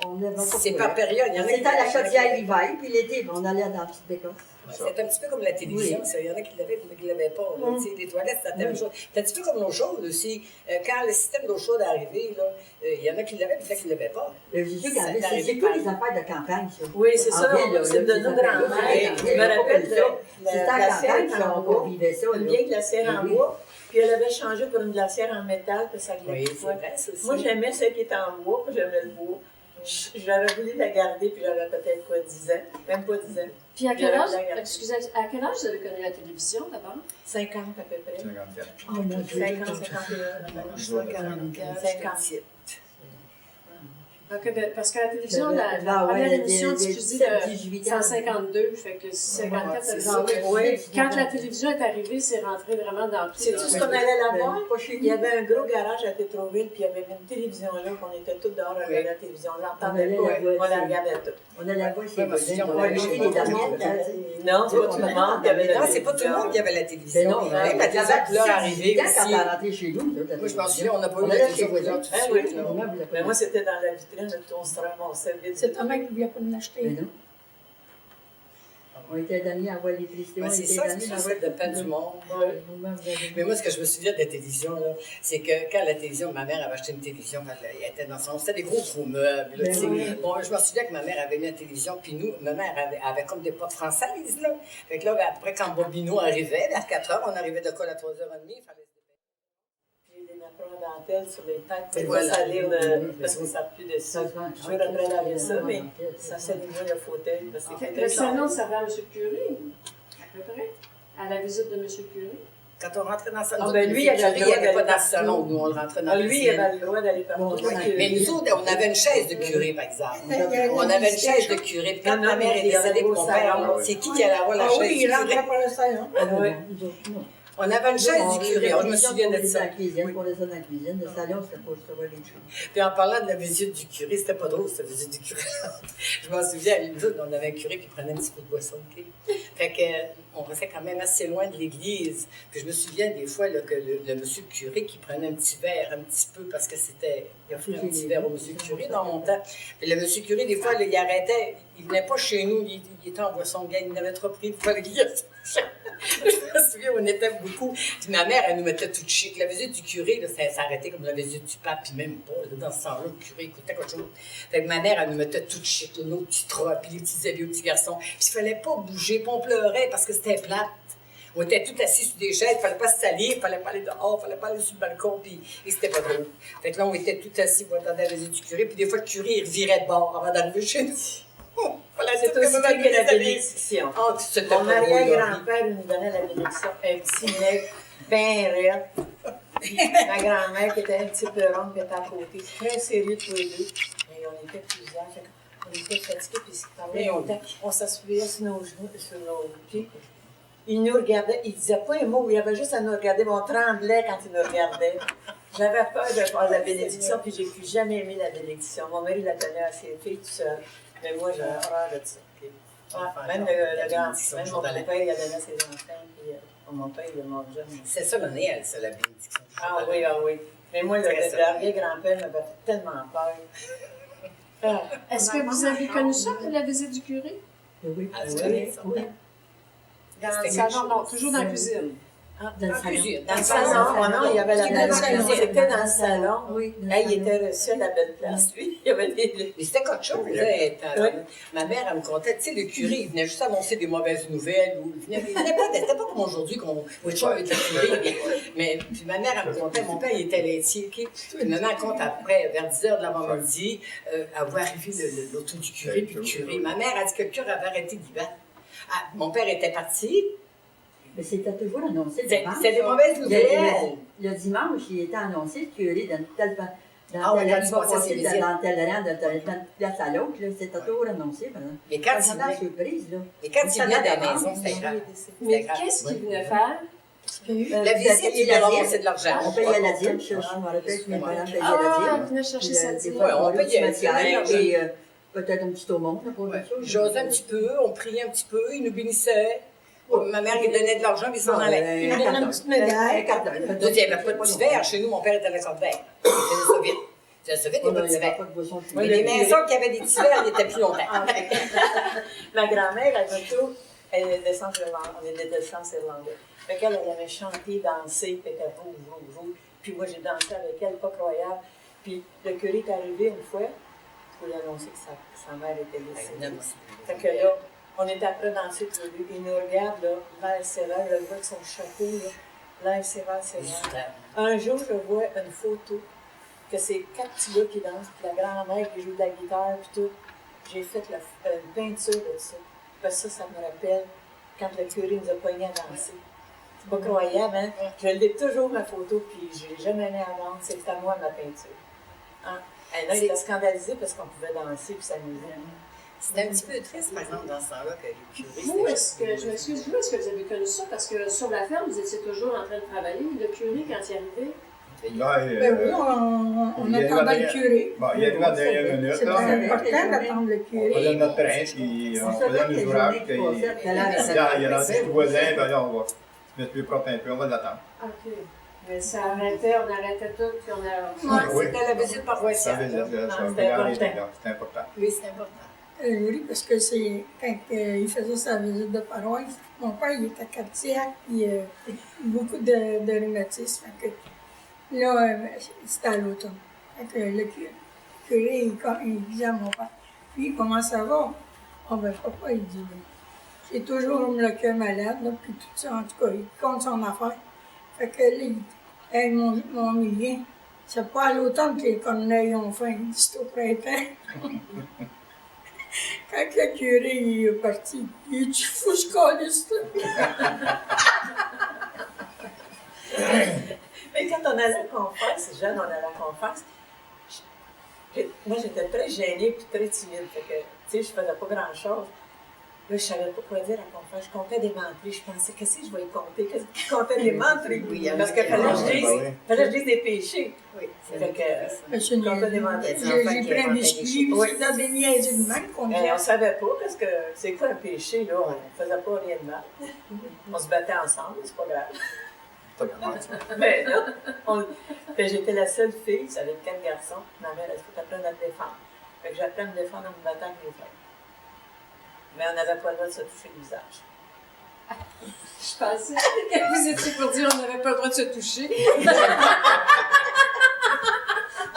on n'avait pas C'est par période. Il y en a qui C'était à la chaudière l'hiver, puis l'été, on allait dans la petite bécosse. C'est un petit peu comme la télévision, Oui. ça. Il y en a qui l'avaient, il y en a qui ne l'avaient pas. Là. Tu sais, les toilettes, c'est la même chose. C'est un petit peu comme l'eau chaude aussi. Quand le système d'eau chaude est arrivé, là, il y en a qui l'avaient, puis il y en a qui ne l'avaient pas. Je dis Ça que t'est arrivé c'est pas les affaires de campagne, ça. Oui, c'est En ça, ville, là, c'est de là, nos c'est grands-mères. ça. Je me rappelle C'était la à la campagne glacière en bois, qu'on vivait ça. une là. vieille glacière en Oui. bois, puis elle avait changé pour une glacière en métal, puis ça Oui, glacait. c'est vrai, ça aussi. Moi, j'aimais celle qui était en bois, puis j'aimais le bois. J'aurais voulu la garder, puis j'avais peut-être quoi, 10 ans, même pas 10 ans. Puis à quel J'aurais âge, bien gardé. excusez, à quel âge vous avez connu la télévision d'abord? 50 à peu près. 54. Oh mon Dieu. 50, 51. Je suis 44, 57. Ok, ben, parce que la télévision, la Ah ouais, première émission diffusée de 18 ans. 152, fait que 54, ça veut Ah dire que Oui. quand la télévision est arrivée, c'est rentré vraiment dans tout. C'est tout ce qu'on allait la voir. Il y avait un gros garage à Tétroville, puis il y avait une télévision là, qu'on était tous dehors à regarder la télévision. On l'entendait On pas, allait la voir, on la c'est- regardait tout. On allait voir ses Ouais, parce voisins. qu'on On allait allait chez les nous. amis. Non, c'est pas tout le monde qui avait la Non, c'est pas tout le monde qui avait la télévision. Ben non, Même la télévision qui leur arrivée Quand aussi. elle est rentrée chez nous, là, Moi, je m'en souviens, on n'a pas eu on la allait télévision chez voisins. tout de Ah suite. oui. là. Mais moi, c'était dans la vitrine, là, puis on se ramassait vite. C'est un mec qui ne voulait pas nous Mais l'acheter. non. On était d'amis à voir l'électricité. Ben, on c'est était ça, d'amis c'est à ça, voir le pain du monde. Ouais. Mais moi, ce que je me souviens de la télévision, là, c'est que quand la télévision, ma mère avait acheté une télévision quand elle était dans son... C'était des gros meubles. Là, Ben tu sais. oui. Bon, je me souviens que ma mère avait mis la télévision, puis nous, ma mère avait comme des portes françaises. Là. Fait que là, après, quand Bobino arrivait, vers 4 h, on arrivait de quoi à 3 h 30, il fallait se dépêcher. J'ai des nappes en dentelle sur les têtes Et pour voilà. salir parce qu'on ne savent plus de ça. Je vais après laver ça, mais ça s'alignait le fauteuil. Parce que Le salon servait à M. Curie, à peu près, à la visite de M. Curie. Quand on rentrait dans le salon, Ah, ben, lui, il avait le il droit n'y avait pas d'aller dans le salon où nous, on rentrait dans Ah, le lui, il avait le droit d'aller partout. Bon, ouais. Mais nous autres, on avait une chaise de curé, par exemple. On avait une chaise de curé. Puis quand Non, ma mère est il y avait décédée, le mon beau père, salon. c'est qui allait avoir la Ah chaise oui, du il curé? rentrait par le salon. Ouais. On avait une chaise du curé, je me souviens de ça. Dans la cuisine, pour les dans la cuisine. Le salon, c'était pour recevoir les choses. Puis en parlant de la visite du curé, c'était pas drôle, cette visite du curé. Je m'en souviens, nous autres, on avait un curé qui prenait un petit peu de boisson. OK? Fait qu'on restait quand même assez loin de l'église. Puis je me souviens des fois là, que le monsieur le curé qui prenait un petit verre, un petit peu, parce que c'était. Il offrait un petit verre au monsieur le curé dans mon temps. Puis le monsieur le curé, des fois, là, il arrêtait, il venait pas chez nous, il était en boisson gagne, il avait trop pris, il fallait qu'il je me souviens, on était beaucoup. Puis ma mère, elle nous mettait tout chic. La visite du curé, là, ça s'arrêtait comme la visite du pape, puis même pas. Là, dans ce temps-là, le curé écoutait quelque chose. Fait que ma mère, elle nous mettait tout chic, là, nos petits draps, puis les petits habits aux petits garçons. Puis il fallait pas bouger, puis on pleurait parce que c'était plate. On était tous assis sur des chaises, il fallait pas se salir, il fallait pas aller dehors, il fallait pas aller sur le balcon, puis et c'était pas drôle. Fait que là, on était tous assis pour attendre la visite du curé, puis des fois, le curé, il revirait de bord avant d'arriver chez nous. C'est aussi que la bénédiction. Oh, c'était Mon pas drôle, là. arrière-grand-père nous donnait la bénédiction. Un petit mec, bien raide. Puis ma grand-mère qui était un petit peu ronde, qui était à côté. Très sérieux tous les deux. Et on était plusieurs. Fait qu'on était fatigués, puis ce qu'il parlait, on s'asseyait sur nos genoux, sur nos pieds. Il nous regardait, il disait pas un mot, il avait juste à nous regarder, mais on tremblait quand il nous regardait. J'avais peur de faire la bénédiction, puis j'ai plus jamais aimé la bénédiction. Mon mari la donnait à ses filles tout seul. Mais moi, j'ai horreur de ça. Ah, même le grand, même mon père, il a donné à ses enfants, puis mon père, il a mangé. C'est ça l'année, elle, ça, la bénédiction. Ah oui, ah oui. Mais moi, l'arrière-grand-père m'avait fait tellement peur. Ah, Est-ce que vous avez connu ça, la visite du curé? Oui, Ah, oui, oui, oui. Dans le C'était salon, non, toujours dans la cuisine. Dans le En salon. cuisine. dans le salon, oh non, il y avait la C'était dans le salon. C'était dans le salon. Oui. Hey, il était reçu à la belle place, lui. Il y avait des... Mais c'était quelque chose, là. Ma mère, elle me contait, tu sais, le curé, il venait juste annoncer des mauvaises nouvelles. Ou il venait pas, c'était pas comme aujourd'hui qu'on voit ça avec le curé. Mais puis ma mère, elle me contait, mon père, il était laitier, OK? Puis maman, elle compte après, vers 10 h de l'avant-midi, avoir arrivé l'auto du curé, puis le curé. Ma mère a dit que le curé avait arrêté d'y battre. Ah, mon père était parti. Mais c'était toujours annoncé. C'était des mauvaises nouvelles. Le dimanche, il était annoncé le curé dans tel Ah ouais, il quand va tu passais passer ses visites. dans tel rang, de telle place à l'autre, là, c'était toujours annoncé. Pendant. Mais quand il C'était la venait, surprise, là. mais quand il venait de la maison, c'était grave. Mais grave. qu'est-ce qu'il venait faire? La visite, il a ramassé de l'argent. On payait la dîme, je me rappelle que mes parents payaient Ah, la il dîme. venait chercher sa dîme. Ouais, on payait la matière, dîme. et peut-être un petit aumône, pour Ouais. quelque chose. J'osais un petit peu, on priait un petit peu, il nous bénissait. Ma mère, il donnait de l'argent, puis il s'en allait. Il me donne une petite médaille. Nous, il n'y avait pas de petit verre. Chez nous, mon père était récolte vert. C'était ça vite. C'est ça vite, il n'y a pas de petit verre. Mais les maisons qui avaient des petits verres, ils étaient plus longtemps. Ma grand-mère, elle m'a tout. Elle est d'essence irlandaise. On est des descentes irlandais. Fait qu'elle, elle avait chanté, dansé, puis elle était rouge. Puis moi, j'ai dansé avec elle, pas croyable. Puis le curé est arrivé une fois pour lui annoncer que sa mère était décédée. Fait que là, on était après danser tous les deux. Il nous regarde, là, vers sévère, le gars avec son chapeau, là, l'air sévère. Un jour, je vois une photo que c'est 4 petits gars qui dansent, puis la grand-mère qui joue de la guitare, puis tout. J'ai fait une peinture de ça. Parce que ça me rappelle quand le curé nous a pognés à danser. C'est pas croyable, hein? Je l'ai toujours, ma photo, puis je l'ai jamais mis à vendre. C'est à moi, ma peinture. Hein? Et là, il était scandalisé parce qu'on pouvait danser puis s'amuser. C'était un petit peu triste, par exemple, dans ce temps-là, que les curés... Vous, est-ce que vous avez connu ça? Parce que sur la ferme, vous étiez toujours en train de travailler. Le curé, quand il arrivait... Ben oui, on attendait le curé. Bon, il y a une dernière minute. C'est important d'attendre le On curé. faisait notre train, puis on faisait nos ouvrages, puis il y a lancé le voisin, ben là, on va se mettre plus propre un peu, on va l'attendre. OK. Mais ça arrêtait, on arrêtait tout, puis on a... Oui, c'était la visite Ça paroissiale. veut dire, c'était important. Oui, c'est important. Oui, parce que c'est quand il faisait sa visite de paroisse, mon père il était cardiaque, puis beaucoup de rhumatisme. Fait que, là, c'était à l'automne. Fait que le curé, il disait à mon père, puis comment ça va? Ah ben papa, il dit, ben, j'ai toujours le cœur malade, là, puis tout ça, en tout cas, il compte son affaire. Fait que là, il dit, hey, mon Milien, c'est pas à l'automne que les corneilles ont faim, il dit, c'est au printemps. Quand le curé il est parti, il dit, fou ce caliste là. Mais quand on allait à la conférence, jeune, on allait à la conférence, moi j'étais très gênée et très timide. Fait que, tu sais, je faisais pas grand-chose. Là, je savais pas quoi dire à la conférence. Je comptais des menteries. Je pensais, qu'est-ce que je vais y compter? Qu'est-ce que je comptais des menteries? Oui, Parce qu'il fallait que je dise des péchés. Oui, c'est Fait que, Monsieur je comptais des menteries. J'ai pris un biscuit, Oui. dans des niaiseries de même qu'on Mais on dit. savait pas, parce que c'est quoi un péché, là? On ne faisait pas rien de mal. On se battait ensemble, c'est pas grave. C'est pas grave, ça. Mais là, fait que j'étais la seule fille, ça avait 4 garçons. Ma mère, elle se faut apprendre à te défendre. Fait que j'apprenais à me défendre en me battant avec les frères. Mais on n'avait pas le droit de se toucher le visage. Je pensais que vous étiez pour dire qu'on n'avait pas le droit de se toucher. On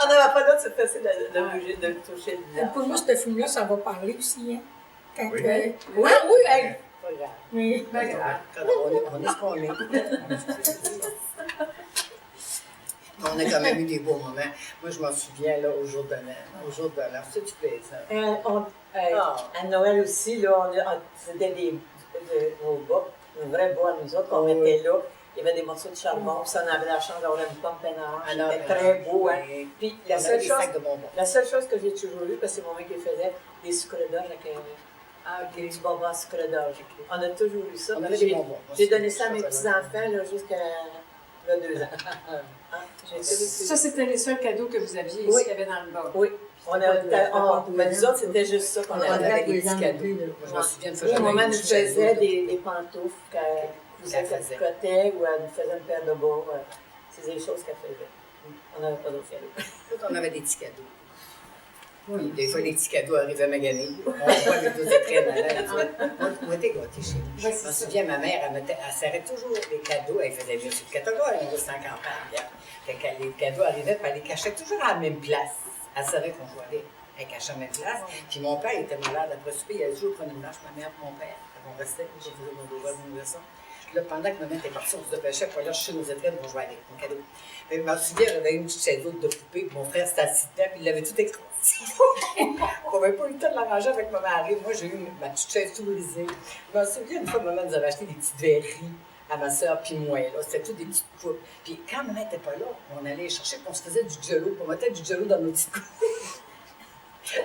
n'avait pas le droit de se passer de bouger, de toucher le visage. Pour moi, ce film-là, ça va parler aussi. Hein. Quand, Oui. Oui, oui, hey, pas grave. mais, Pas grave. On est ce qu'on est. On a quand même eu des beaux moments. Moi, je m'en souviens, là, au jour de l'an. Au jour de l'an, ça, tu fais ça. À Noël aussi, là, c'était au bas, un vrai bois à nous autres, qu'on mettait là. Il y avait des morceaux de charbon, puis ça, on avait la chance d'avoir une pomme peinard. C'était très beau, hein. Puis la seule chose que j'ai toujours eu, parce que c'est mon mec qui faisait des sucres d'orge avec du bonbon à sucre d'orge. On a toujours eu ça. On avait des bonbons. J'ai donné ça à mes petits-enfants là, jusqu'à 2 ans. Ça, c'était les seuls cadeaux que vous aviez ici, Oui. qu'il y avait dans le bas. Oui. Mais nous autres, c'était juste ça qu'on On avait. avait des petits cadeaux. Moi, je m'en souviens de ça. Au moment où nous faisait des pantoufles qu'elle tricotait ou elle nous faisait une paire de bas. C'est des choses qu'elle faisait. On n'avait pas d'autres cadeaux. On avait des petits cadeaux. Oui, des fois, les petits cadeaux arrivaient maganés. On voit les deux étraits malades. On était gâtés chez nous. Je me souviens, ma mère, elle serrait toujours les cadeaux. Elle faisait bien sur le catalogue, elle nous en campagne. Fait que les cadeaux arrivaient, puis elle les cachait toujours à la même place. Elle savait qu'on jouait avec. Elle cachait à la même place. Puis mon père était malade. Après souper, il a dit, je prenais une marche, ma mère et mon père. On restait, je faisais mon devoir de mon leçon. Puis là, pendant que ma mère était partie, on se dépêchait pour aller chercher nos étreintes pour jouer avec mon cadeau. Je me souviens, j'avais une petite chaise haute de poupée, puis mon frère s'était assis dedans, puis il l'avait tout écrasé. On n'avait pas eu le temps de l'arranger avec ma mari. Moi, j'ai eu ma petite chaise tout brisée. Je me souviens, une fois, maman nous avait acheté des petites verreries à ma soeur puis moi. C'était tout des petites coupes. Puis quand maman n'était pas là, on allait les chercher, puis on se faisait du jello. Puis on mettait du jello dans nos petites coupes.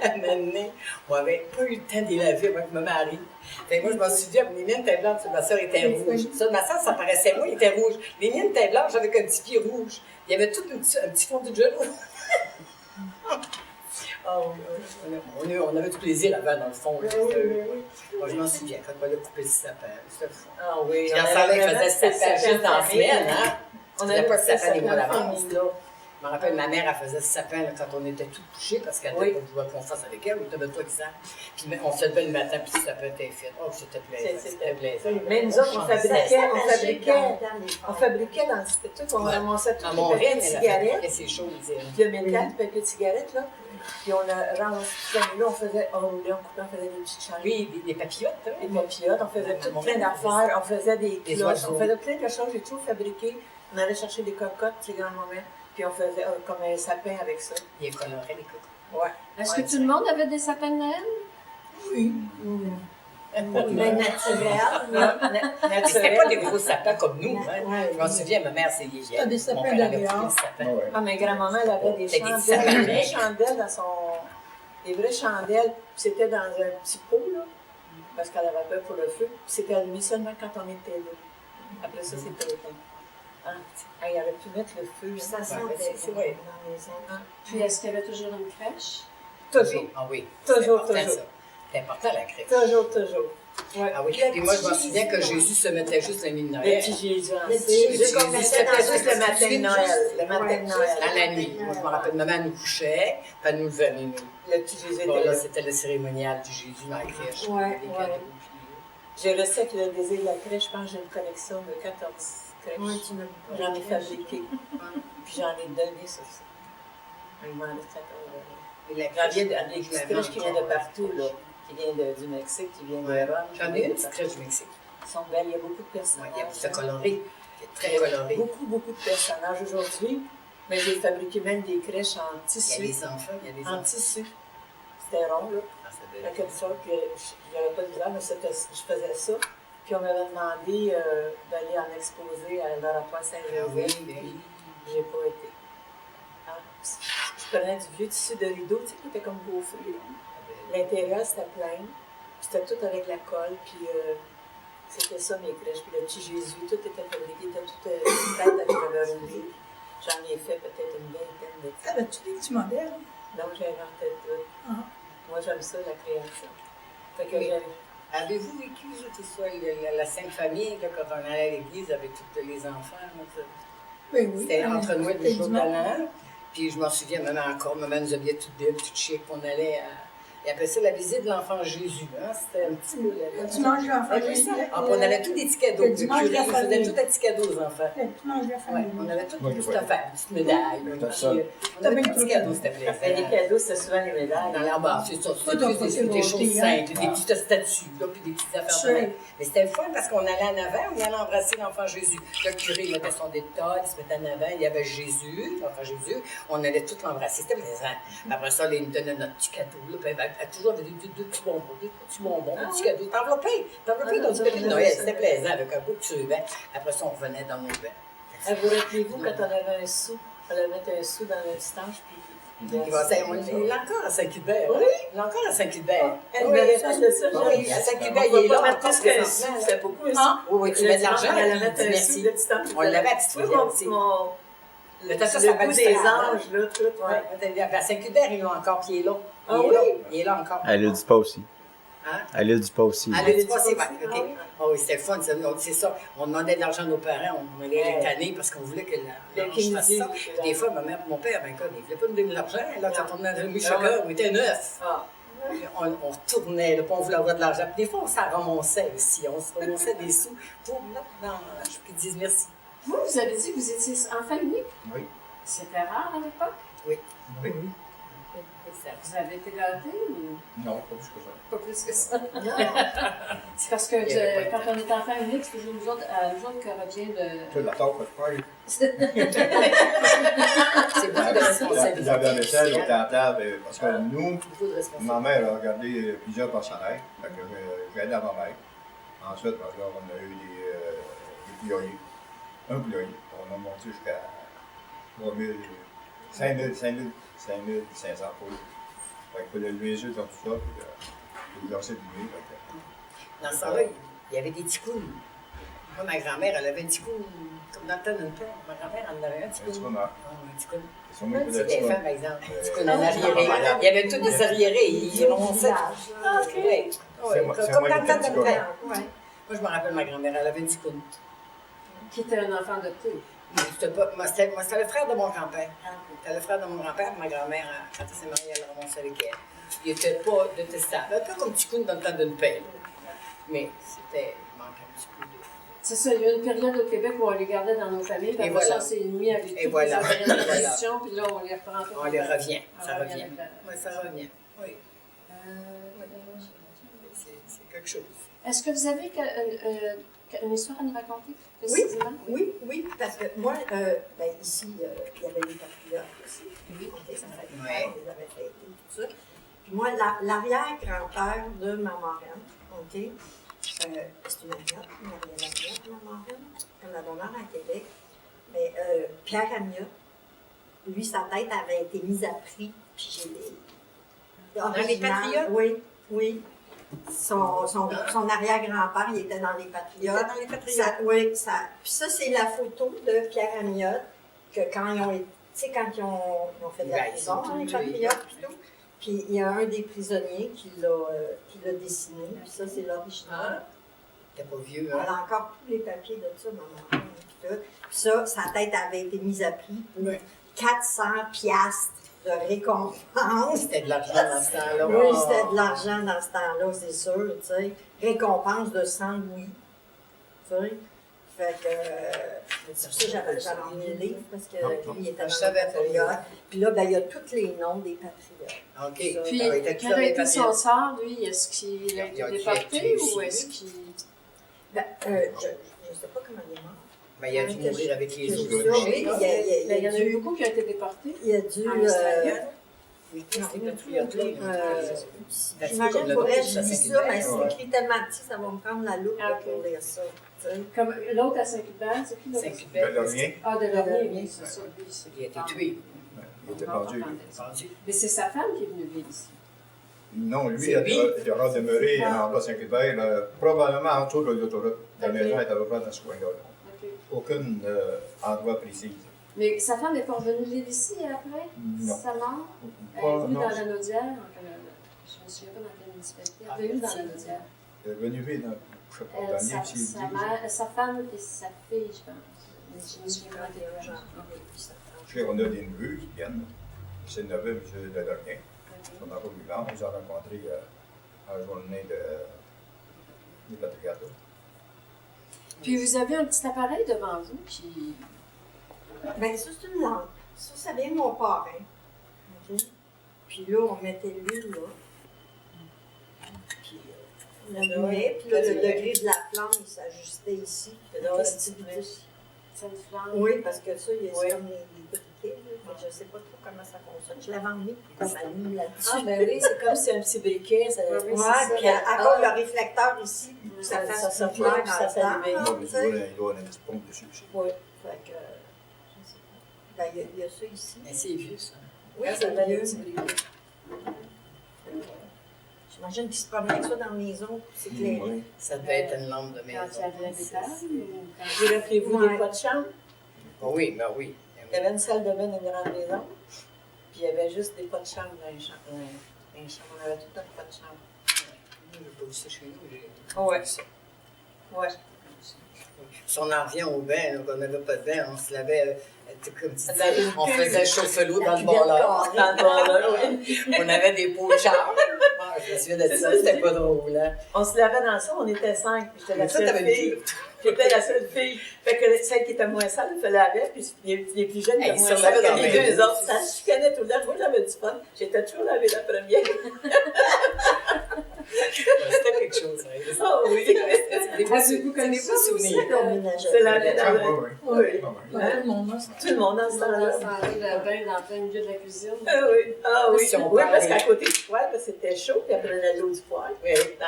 À un moment donné, on n'avait pas eu le temps de les laver avec ma mari. Fait que moi, je me souviens, les miennes étaient blanches, ma soeur était rouge. Ça, ma soeur, ça paraissait moi, il était rouge. Les miennes étaient blanches avec un petit pied rouge. Il y avait tout un petit fond de jello. On avait du plaisir là-bas, dans le fond. là. Oui. Moi, je m'en souviens, quand on a coupé le sapin. C'était fou. Ah oui. Puis quand ça allait, faisait le sapin juste dans la semaine, hein? On faisait avait pas de fait sapin des mois ça dans la d'avance, famille. là. Je me rappelle, ma mère, elle faisait ce sapin là, quand on était tout couchés parce qu'elle n'avait Oui. pas pouvoir qu'on fasse avec elle, ou t'avais pas que ça. Puis on se levait le matin, puis le sapin était fait. Oh, c'était plaisant. C'était plaisant. Mais nous autres, on fabriquait dans c'était tout, on Ouais. ramassait tous À les Montréal, papiers de elle cigarettes, fabriquait ces choses. puis le métal, le papier de cigarette, là. Puis on a ramassé tout ça, là, on faisait, on coupait, on faisait des petites changes. Oui, des papillotes. Hein? Des papillotes, on faisait tout Mon plein père d'affaires, on faisait des Des cloches, oiseaux. on faisait plein de choses, j'ai tout fabriqué. On allait chercher des cocottes, c'est grand-maman, puis on faisait comme un sapin avec ça. Il est coloré, les cocottes. Ouais. Est-ce que tout le monde avait des sapins de Noël? Oui. Mais naturel. Mais c'était pas des gros sapins comme nous. Hein? Ouais. Je m'en souviens, ma mère, c'est C'était des sapins mon père avait dehors. pris des sapins. Ah ouais. Ah, mais grand-maman, elle avait des C'était des chandelles, sapins des vraies avec. chandelles dans son... Des vraies chandelles, puis c'était dans un petit pot, là, parce qu'elle avait peur pour le feu. Puis c'était allumé seulement quand on était là. Après ça, c'était éteint. Ah, il aurait pu mettre le feu. Puis ça là. sentait c'est bon vrai. dans la maison. Puis est-ce qu'il y avait toujours une crèche? Toujours, Ah oui. Toujours, C'est important, toujours. ça. C'est important, la crèche. toujours. Ouais. Ah oui. Puis moi, je me souviens que Jésus se mettait juste la nuit de Le Noël. petit Jésus en Le petit cire. Jésus qu'on C'était mettait dans juste le matin de Noël. Le matin de Ouais, Noël. Dans la nuit. Moi, je me rappelle, maman nous couchait, puis elle nous levait à minuit. Le petit Jésus Bon, était là, là. c'était le cérémonial du Jésus dans la crèche. Ouais, Les ouais. cadeaux. J'ai resté avec le désir de la crèche. Je pense que j'ai une collection de 14 crèches. Oui, tu m'as J'en ai fabriqué. Puis j'en ai donné sur ça. Il m'en reste 14. Et la J'en viens crèche, des petites crèches qui viennent de partout, là. Qui viennent du Mexique, qui viennent de Rome. J'en ai une petite crèche du Mexique. Ils sont belles. Il y a beaucoup de Ouais, personnages. il y a tout coloré. C'est très Il y a coloré. beaucoup de personnages aujourd'hui. Mais j'ai fabriqué même des crèches en Il y a tissu. des enfants, il y a des En enfants. tissu. C'était rond, là. Ah, ça devait- Comme ça, puis j'avais pas de misère, mais je faisais ça. Puis on m'avait demandé d'aller en exposer à l'Oratoire Ah Saint-Joseph. oui, Puis mais oui. j'ai pas été. Ah, je prenais du vieux tissu de rideau, tu sais, qui était comme gaufré. L'intérieur, c'était plein. C'était tout avec la colle, puis c'était ça mes crèches. Puis le petit Jésus, tout était fabriqué, il était tout prêt avec le rouge. J'en ai fait peut-être une vingtaine de fois. Avais-tu des petits modèles? Donc j'ai inventé tout. Ah. Moi, j'aime ça, la création. Fait que Oui. j'aime. Avez-vous vécu tout ça, la Sainte Famille, là, quand on allait à l'église avec tous les enfants? Là, ça? Oui, oui. C'était entre Noël et C'était le jour de dimanche. l'an. Puis je m'en souviens, maman encore, maman nous habillait toutes belles, toutes chic. On allait à. Et après ça, la visite de l'enfant Jésus. Hein? C'était un petit peu. Le dimanche de l'enfant Ah, oui, Jésus. ça. Ah, puis on avait tous des petits cadeaux. le Le dimanche de curé la nous faisait famille. tout un petit cadeau aux enfants. Le dimanche de la Ouais, famille. on avait tout Moi, une j'ai petite pas affaire, une petite médaille. J'étais Puis, seul. on avait des petits cadeaux, c'était plaisant. Mais les cadeaux, c'était souvent les médailles. Dans l'arbre, c'est ça. Pas dans C'était le des côté choses beauté, simples, hein. des petites statues, là, puis des petites affaires de Sûr. même. Mais c'était le fun parce qu'on allait en avant, on allait embrasser l'enfant Jésus. Le curé il mettait son détol, il se mettait en avant, il y avait Jésus, l'enfant Jésus. On allait tout l'embrasser, c'était plaisant. Puis après ça, il nous donnait notre petit cadeau. Là, puis elle toujours avait deux petits bonbons, des petits cadeaux. T'enveloppais dans du papier de Noël, c'était plaisant avec un beau petit ruban. Après ça, on revenait dans nos bains. Vous rappelez-vous quand on avait un sou, on allait mettre un sou dans un petit ange, puis Il est encore à Saint-Hubert. Oui. Il est encore à Saint-Hubert. Elle Oui, m'avait fait ça, oui, à Saint-Hubert, on il est va là pas mettre encore plus qu'un présentement, sou, là. c'est beaucoup un sou. Ah, oui, tu mets de l'argent, On allait puis mettre tu dis un merci. sou, le petit ange. On l'avait à petite Oui, fillette aussi. le Ça, ça le s'appelle goût du des frère, anges, là, tout, ouais. Ouais. À Saint-Hubert, ils l'ont encore, puis il est là. Ah Il est oui? là. Il est là encore. À l'île du Pas aussi. Hein? À l'île du Pas aussi. Ah, oui. le c'est vrai. Ah OK. oui. Ah oui, c'était le fun. Donc, c'est ça. On demandait de l'argent à nos parents, on allait les tanner parce qu'on voulait que je fasse ça. Puis des fois, ma mère et mon père, ben, ils ne voulaient pas nous donner de l'argent. Là, quand on avait mis chacun, on était neuf. Ah. Puis on tournait, là, puis on voulait avoir de l'argent. Puis des fois, on s'en ramassait aussi. On se ramassait des sous pour mettre dans. Puis ils disent merci. Vous avez dit que vous étiez enfant unique? Oui. C'était rare à l'époque? Oui. Oui. Vous avez été gâtés ou Non, pas plus que ça. pas plus que ça? C'est parce que Il y avait pas quand on est enfant unique, c'est toujours nous autres qui revient de. Tu la tarte, je crois. C'est beaucoup de responsabilités. J'avais un message, on était à table, parce que nous, Beaucoup de responsabilités. ma mère a regardé plusieurs pensionnaires. Fait que j'ai aidé à ma mère. Ensuite, ben, là, on a eu des poulaillers. Un poulailler. On a monté jusqu'à 3000, 5000, 5500 poules. Fait que pour lever les œufs dans tout ça, puis le lancer du nez. Dans ce temps-là, il y avait des ticounes. Moi, ma grand-mère, elle avait un petit coup, comme dans le temps d'une peur. Ma grand-mère, elle en avait un petit coup. Un petit coup, non. Un petit coup. C'est sûrement que C'est le des petit femmes, par exemple. Un petit coup, Ah, en arriéré. Il y avait tous des arriérés. Ils ronçaient. Ah, OK. Ouais. C'est moi Comme qui dans étais le temps petit d'une gars. peur. Ouais. Moi, je me rappelle ma grand-mère, elle avait un petit coup. Qui était un enfant adopté. Moi, c'était le frère de mon grand-père. C'était le frère de mon grand-père, ma grand-mère, quand elle s'est mariée, elle remontait avec elle. Il n'était pas détestable. Un peu comme Ticoun dans le temps d'une paix. Mais c'était. Il manquait un petit peu de. C'est ça, il y a eu une période au Québec où on les gardait dans nos familles, puis Et après voilà. ça, c'est mis avec Et toutes voilà. les organisations, puis là, on les reprend toutes. On les revient. On Ça revient. avec la- Oui, ça revient. Oui. C'est quelque chose. Est-ce que vous avez une histoire à nous raconter, Oui, précisément? oui, parce que moi, ici, il y avait les patriotes aussi. OK, ça fait longtemps, Ouais. on les avait fêtés, tout ça. Puis moi, l'arrière-grand-père de ma marraine, OK, c'est une Mariotte, ma marraine, elle a demeure à Québec. Mais Pierre Amiot, lui, sa tête avait été mise à prix, puis j'ai des... Dans les Patriotes? Oui, oui. Son arrière-grand-père, il était dans les Patriotes. Dans les Patriotes? Oui, ça. Puis ça, c'est la photo de Pierre Amiot, que quand ils ont été, tu sais, quand ils ont fait de la Ben, ils prison, sont les tous Patriotes, puis tout. Puis il y a un des prisonniers qui l'a dessiné, puis ça, c'est l'original. T'es pas vieux, Elle hein? a encore tous les papiers de ça, maman. Puis tout. Puis ça, sa tête avait été mise à prix pour Oui. 400 piastres de récompense. C'était de l'argent dans ce temps-là. Oui, Oh. c'était de l'argent dans ce temps-là, c'est sûr, tu sais. Récompense de 100 louis, tu sais. Fait que, c'est pour ça que j'avais emmené le livre, parce que lui, il était dans Je les savais pas. patriotes. Puis là, ben, il y a tous les noms des patriotes. OK. Puis, Ah oui, t'as quel a été son patriotes. sort, lui? Est-ce qu'il a Il été a été déporté tué ou aussi. est-ce qu'il... Ben, je ne sais pas comment il est mort. Mais il a dû mourir avec les Que autres. j'ai ça, oui, Ben, il y en a eu dû... beaucoup qui ont été déportés. Il a dû... En Australie? Oui, tous les patriotes-là. J'imagine qu'il faudrait que je dise ça, mais c'est écrit tellement petit, ça va me prendre la loupe Ah, ok. pour lire ça. Tu sais. Comme l'autre à Saint-Hubert, c'est qui l'autre? Saint-Hubert. Ben, le rien, Ah, de Laurier, oui, c'est ça. Lui, c'est- Il a été tué. il était pendu. lui. Mais c'est sa femme qui est venue vivre ici. Non, lui, C'est il lui? aura demeuré Ah. en bas Saint-Hubert, probablement en dessous de l'autoroute. La Ok. maison est à peu près dans ce coin-là. OK. Aucun endroit précis. Mais sa femme n'est pas revenue vivre ici après Non. sa mort? Elle est Pas- venue non. dans la Naudière. Je me souviens pas dans quelle municipalité. Elle est venue dans la Naudière. Il est venu vivre dans, je sais pas, Elle, dans sa, l'île Sylvie. sa femme et sa fille, je pense. Mais je me souviens pas des gens. Puis on a des neveux qui viennent. C'est le neveu, M. Delorien. On n'a pas vu là. On les a rencontrés à la journée des Patriotes. Puis vous avez un petit appareil devant vous qui. Ben, ça, c'est une lampe. Ça vient de mon parrain. OK? Puis là, on mettait l'huile, là. Puis on allumait, puis là, le degré de la flamme, il s'ajustait ici. C'est une flamme. Oui, parce que ça, il y a Oui. comme des briquets, là. Fait que je ne sais pas trop comment ça fonctionne. Je l'avais emmené pour qu'on s'allume là-dessus. Ah, ben oui, c'est comme si un petit briquet, ça. Oui, Ouais, puis à cause le réflecteur ici, pour que ça Ça fasse se plus clair puis ça dans le s'allumait. temps, Non, là, mais tu sais. il doit avoir une petite pompe dessus aussi. Oui, fait que, je sais pas. Ben, il y a ça ici. Mais c'est vieux, ça. Oui, Ah, c'est ça va vieux. le petit briquet. J'imagine qu'ils se promenaient avec ça dans la maison pour s'éclairer. Oui. Ça devait être une lampe de Quand maison. il y avait des tables ou quand... Vous rappelez-vous Ouais. des pots de chambre? Ah oui, ben oui. Il y avait une salle de bain dans une grande maison, puis il y avait juste des pots de chambre dans les chambres. On avait tout un pot de chambre. J'ai pas vu ça chez nous. Ouais. Ça. Ouais. Si on en revient au bain, là, qu'on n'avait pas de bain, on se lavait, comme tu dis, Dans une on faisait chauffer l'eau dans le cuvette ballon. Dans le ballon, oui. On avait des pots de chambre. Ah, je me souviens de C'est ça, ça, c'était pas drôle. Hein? On se lavait dans ça, on était 5, puis j'étais la Mais toi, seule t'avais une fille. cuve. J'étais la seule fille. Fait que celle qui était moins sale, elle se lavait, puis les plus jeunes Hey, étaient moins ça sales lavait dans que la les maison. deux autres. Ça se chicanait tout le temps. Moi, j'avais du fun. J'étais toujours lavée la première. C'était quelque chose. Hein? Ah oui. Des fois, c'est des beaux souvenirs. C'est la vie Ah, dans oui, Oui. oui. Ah, oui. Tout le monde dans ce Dans temps-là. le bain dans plein milieu de la cuisine. Ah oui, ah oui. Si on Oui, parlait- parce qu'à côté du poêle, parce que c'était chaud, puis après la l'eau du poêle. Oui. Dans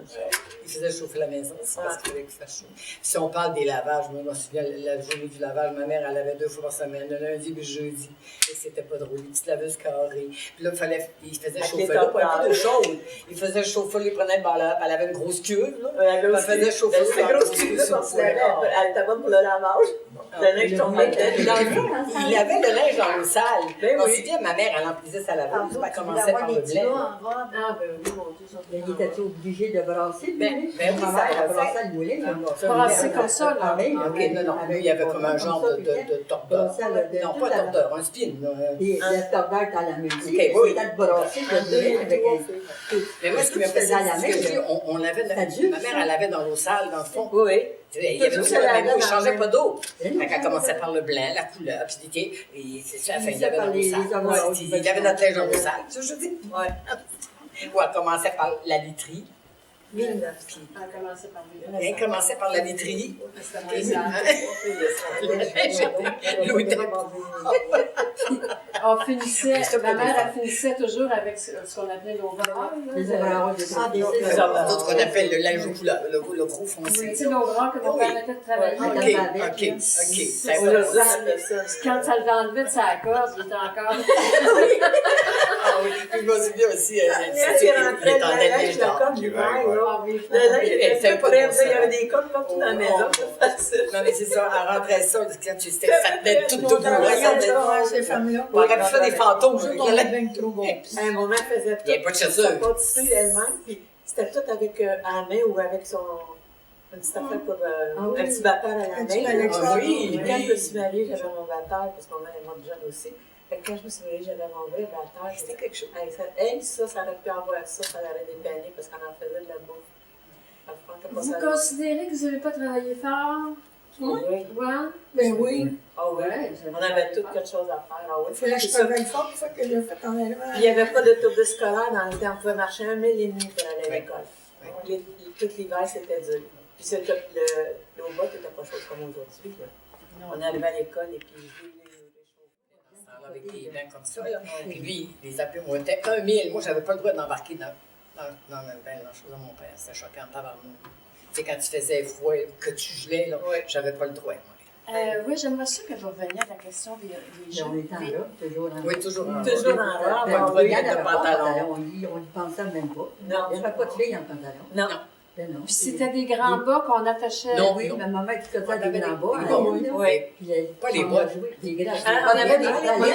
le chaud. Il faisait chauffer la maison, c'est parce qu'il fallait qu'il fasse chaud. Si on parle des lavages, moi, je me souviens, la journée du lavage, ma mère, elle avait 2 fois par semaine, le lundi et le jeudi. Et c'était pas drôle. Une petite laveuse carrée. Puis là, il faisait Avec chauffer les l'eau, pas torteurs. un peu de chaude. Il faisait chauffer, il prenait le ballon, elle avait une grosse cuve, là. La Elle grosse faisait cuve. chauffé. C'est grosse culotte, on se lavait, elle était bonne pour le lavage. Le linge tombait dedans. Dans le fond, il avait le linge dans le salle. Ben On oui. se dit, ma mère, elle emplissait sa laveuse, Tantôt, elle tu voulais commençait avoir par des le petits blanc. gars en robe. Ah, ben oui, mon Dieu, ça Mais il était obligé de brasser, Ben lui? oui, Ma ça mère, elle fait. brassait le moulin. là. Brasser comme ça, là. Ah, oui, Ok, non, lui, il y avait comme un genre de tordeur. Brassait le- Non, toute pas la- tordeur, un spin. là. Et le tordeur dans la musique, Ok, oui. c'était de brasser le moulin avec un... Mais moi, ce qui m'a fait C'était dans la c'est que main, lui, on l'avait, Ça dure, ma mère, ça. elle l'avait dans l'eau sale, dans le fond. Oui. Il y avait Tout tout ça, ça, la mais il ne dans changeait la pas d'eau. main. Fait qu'elle commençait par le blanc, la couleur, puis il était, et c'est ça, enfin, il l'avait dans l'eau Les sale. hommes, Ouais, on il avait notre linge dans l'eau sale, ça, je dis. Ouais. Ou elle commençait par la literie. Mille. Puis On a commencé par lui. elle commençait par la literie. C'était moins sale. Louis On finissait, Mais ça, ma pas mère, des elle finissait toujours avec ce qu'on appelait l'ovreur. Les overalls de Ah, des D'autres qu'on appelle le linge aux couleurs, le gros foncé. Tu sais, l'ovreur que mon Oui. père mettait de travailler. Oui. Ok. Ça, On l'a ça, ça. Quand ça l'enlevait de sa corde, il était encore. Ah oui, puis je me souviens aussi, Il rentrait tendait le le linge, linge le dehors. code l'hiver, là. Ah oui, Le linge Elle était fait fait pas prêt, pour ça. il y avait des codes partout dans la maison, c'est facile. Non, mais c'est ça, elle rentrait ça, quand tu étais, ça tenait tout bourré, ça tenait. Ces femmes-là. On aurait pu faire des fantômes, je On est bien trop bon. Un moment, elle faisait tout. Il n'y avait pas de Sa chaussures. pâtisserie elle-même, puis c'était tout avec à la main ou avec son. Une petite affaire pour oui. un petit batteur à la Un petit main. Alexa. Ah oui, Quand je me oui. suis mariée, j'avais mon batteur, parce qu'on est mort jeune aussi. Fait que quand je me suis mariée, j'avais mon vrai batteur. C'était quelque chose. Ça aurait pu avoir ça aurait dépanné parce qu'on en faisait de la bouffe. Vous considérez que vous n'avez pas travaillé fort? Oui. Ouais. Ben oui. Ah oui. Ouais, On avait tout quelque chose à faire. Ah oui. Il fallait que je travaille fort pour faire que j'ai fait en élevage. Il n'y avait pas d'autobus scolaire dans le temps. On pouvait marcher 1 mile et demi pour aller à l'école. Tout l'hiver, c'était dur. Puis l'eau bas n'était pas chose comme aujourd'hui. là. On arrivait à l'école et puis Avec des bains comme ça, là. Puis lui, les appels montaient 1 000. Moi, j'avais pas le droit d'embarquer dans le bain de la chose de mon père. C'était choquant, tabarnak. Tu sais, quand il faisait froid, que tu gelais, là, j'avais pas le droit. moi. Oui, j'aimerais ça que vous reveniez à la question des gens. On est en robe, toujours en robe. Oui, toujours en toujours en robe. Pas de On droit n'y de avait pas de pantalon. pantalon, on n'y pensait même pas. Non. Il n'y avait pas de filles en pantalon. Non. Ben non. Puis c'était des grands bas qu'on attachait. Non. Oui, ma maman qui faisait On avait des grands bas. des à bas, la oui. main, là. Oui. Puis les- Pas les on bas. a joué des grands. On avait des grands bas, bas.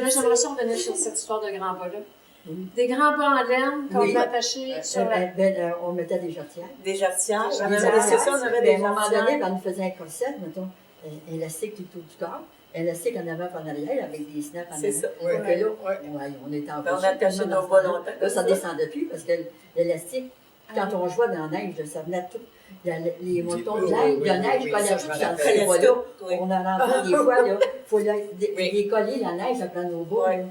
J'aimerais ça revenir sur cette histoire de grands bas-là. Des grands bas en laine qu'on Oui. attachait sur la. On mettait des jarretières. Des jarretières. Puis On avait des ça, on avait Puis, des à un moment donné, jarretières. quand on faisait un corset, mettons, un élastique tout autour du corps, un élastique en avant et en arrière avec des snaps en avant. C'est ça. Ouais. Donc là, Ouais. on était en Ben, on poche, attachait tellement nos dans bas ce temps-là. longtemps. Là, ça descendait plus parce que l'élastique, quand on jouait dans la neige, ça venait tout. Les montons de neige, oui, la neige oui, collaient ça, tout je dans me ces rappelle. bas-là. Oui. On en rentrait des fois, là. Il faut Oui. les coller la neige après nos bas. Ouais. là.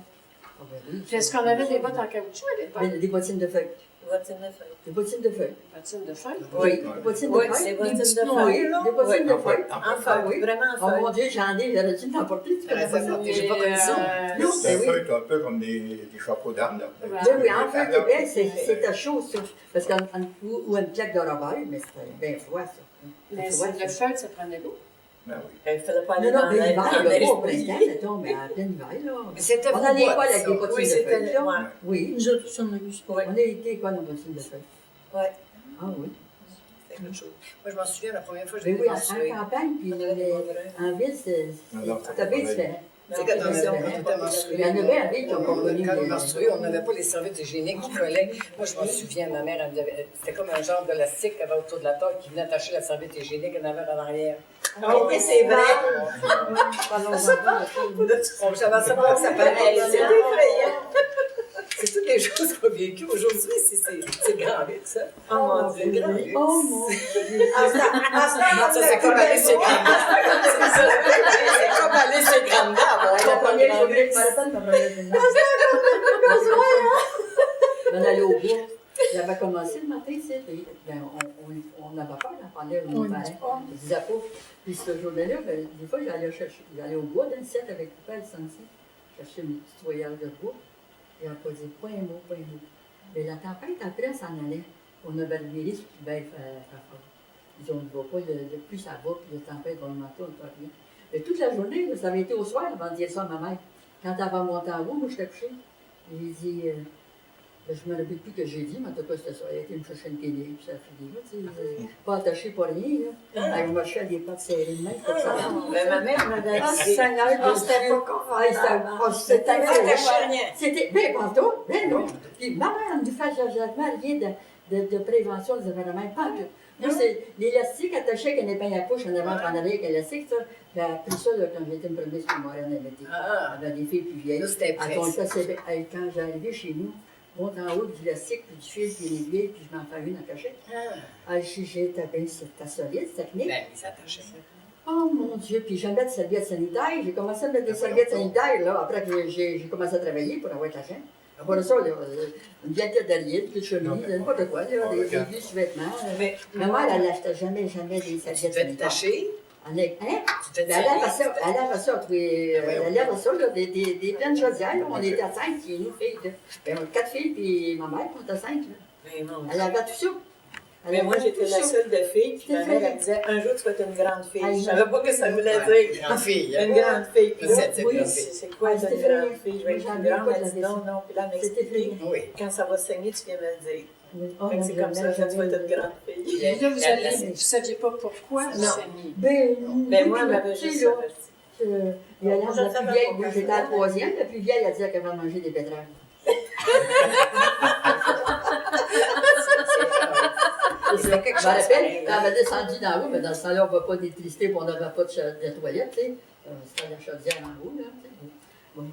Ah, ben oui. Puis est-ce qu'on avait des bottes en caoutchouc à l'époque? Des bottines de feuilles. Bottines de feuilles. Des bottines de feuilles. Des bottines de feuilles? Oui, des bottines de Oui, feuilles. c'est bottines Des de petites feuilles. noix, des bottines de feuilles. En feuille, oui. vraiment en Oh mon feuille. Dieu, j'en ai, j'aurais dû t'emporter. Tu connais pas ça? J'ai pas connu ça. Non, C'est oui. un peu un peu comme des chapeaux d'âme, là. Ouais. Oui, oui, en fait, Québec, c'était chaud, ça. Parce ou une plaque de Robert, mais c'était bien froid, ça. Mais Tu vois, le feuille, ça prenait l'eau. Ben oui. Il ne fallait pas Non, aller non, dans mais la l'hiver, dans la là, neige pas au bouillie. printemps, mettons, mais en plein hiver, là. Mais c'était On vos allait bottes, pas avec ça. des bottines Oui, de c'était. feuilles, là. Ouais. Oui. Nous autres, on a vu ça. Oui. On a été quoi, nos bottines de feuilles? Ouais. Ah oui. C'est quelque chose. Moi, je m'en souviens, la première fois que Mais j'étais oui, menstruée. en campagne, puis en ville, c'était bien différent. Tu sais, quand on était menstruée, Il y en avait en ville qui ont connu quand on des- menstruait, on n'avait pas les serviettes hygiéniques qui collaient. Moi, je m'en souviens, ma mère, elle me disait, c'était comme un genre d'élastique qu'elle avait autour de la table qui venait attacher la serviette hygiénique en avant en arrière. Ah oui, c'est vrai. Parlons-en pas, On savait ça pas que ça paraît. C'est effrayant. C'est toutes les choses qu'on a vécues aujourd'hui, c'est grand vite, ça. Oh mon Dieu. C'est grand vite. Oh mon Dieu! Ça, c'est comme aller chez Grand C'est comme aller chez Grand La première journée, je me rappelle ma première journée. On allait au bois. J'avais commencé le matin, tu sais, puis, ben, on avait peur d'en parler à nos On parents. dit pas. On disait pas. Puis cette journée-là, ben, des fois, j'allais au bois dans le 7 avec papa et le sentier, chercher mes petits voyages de bois. Et on pas dit pas un mot, pas un mot. Mais la tempête, après, elle s'en allait. On a validé ce qui va faire fort. Ils ont dit, va pas, plus ça va, puis la tempête va augmenter, on ne peut rien. Mais toute la journée, là, ça avait été au soir avant de dire ça à ma mère. Quand elle va monter en haut, moi, je t'ai couché. J'ai dit, Je me rappelle plus que j'ai dit, mais en tout cas, c'était ça. Elle a été me chercher une télé, puis ça a fini. Tu sais, pas attaché, pas rien. Là. Elle m'a cherché des pattes serrées de main, comme ça. Ben, ma mère m'avait Ah, dit. Seigneur, Ah, c'était pas confortable. C'était bien partout, ben non. Puis ma mère nous fait jamais rien de prévention des événements. Pas que. Moi, c'est l'élastique attaché avec un épingle à couche en avant, en arrière avec l'élastique, ça. J'ai appris ça là, quand j'étais une première sur Montréal, elle avait des filles plus vieilles. Là, c'était Elle comptait quand j'arrivais chez nous, monte en haut du l'élastique, puis du fil, puis une aiguille, puis je m'en fais une en cachette. J'étais bien, c'était solide, cette technique. Ben, ils s'attachaient. Oh mon Dieu, puis j'en mets des serviettes sanitaires. J'ai commencé à mettre des serviettes sanitaires, là, après que j'ai commencé à travailler pour avoir de l'argent. Après ça, là, une vieille tête d'arrière, une chemise, n'importe quoi, là, des vieux sous-vêtements. Ma mère, elle n'achetait jamais des serviettes Tu sanitaires. te fais tacher? Hein? Tu te fais Elle avait ça, là, des pleines chaudières, là. On était à 5 chez nous, filles. Là. Ben, 4 filles, puis ma mère, on était 5. Ben, non. Elle avait tout ça. Mais moi, j'étais la seule de fille, puis ma mère, elle disait, un jour, tu vas être une grande fille. Je ne savais pas ce que ça voulait dire. Grande fille. Une grande fille. Puis là, C'est oui, grande c'est quoi être C'était une grande fini. fille? Je vais être une grande. Elle dit non, non. Puis là, elle C'était m'expliquait, fini. Oui. quand ça va saigner, tu viens me le dire. Oh, Fait que c'est comme ça que tu vas être une grande fille. Et là, vous ne saviez pas pourquoi vous Non. saigniez. Mais moi, elle m'avait tu sais, juste là, averti. il y a Moi, je la savais plus vieille, pas moi quand j'étais à la ça- 3e, la plus vieille, elle disait qu'elle va manger des betteraves. C'était quelque Je me chose. rappelle, quand elle avait descendu dans la rue, mais dans ce temps-là, on ne va pas d'électricité, puis on n'avait pas de toilette, tu sais. C'était la chaudière en haut, là, tu sais. Bon.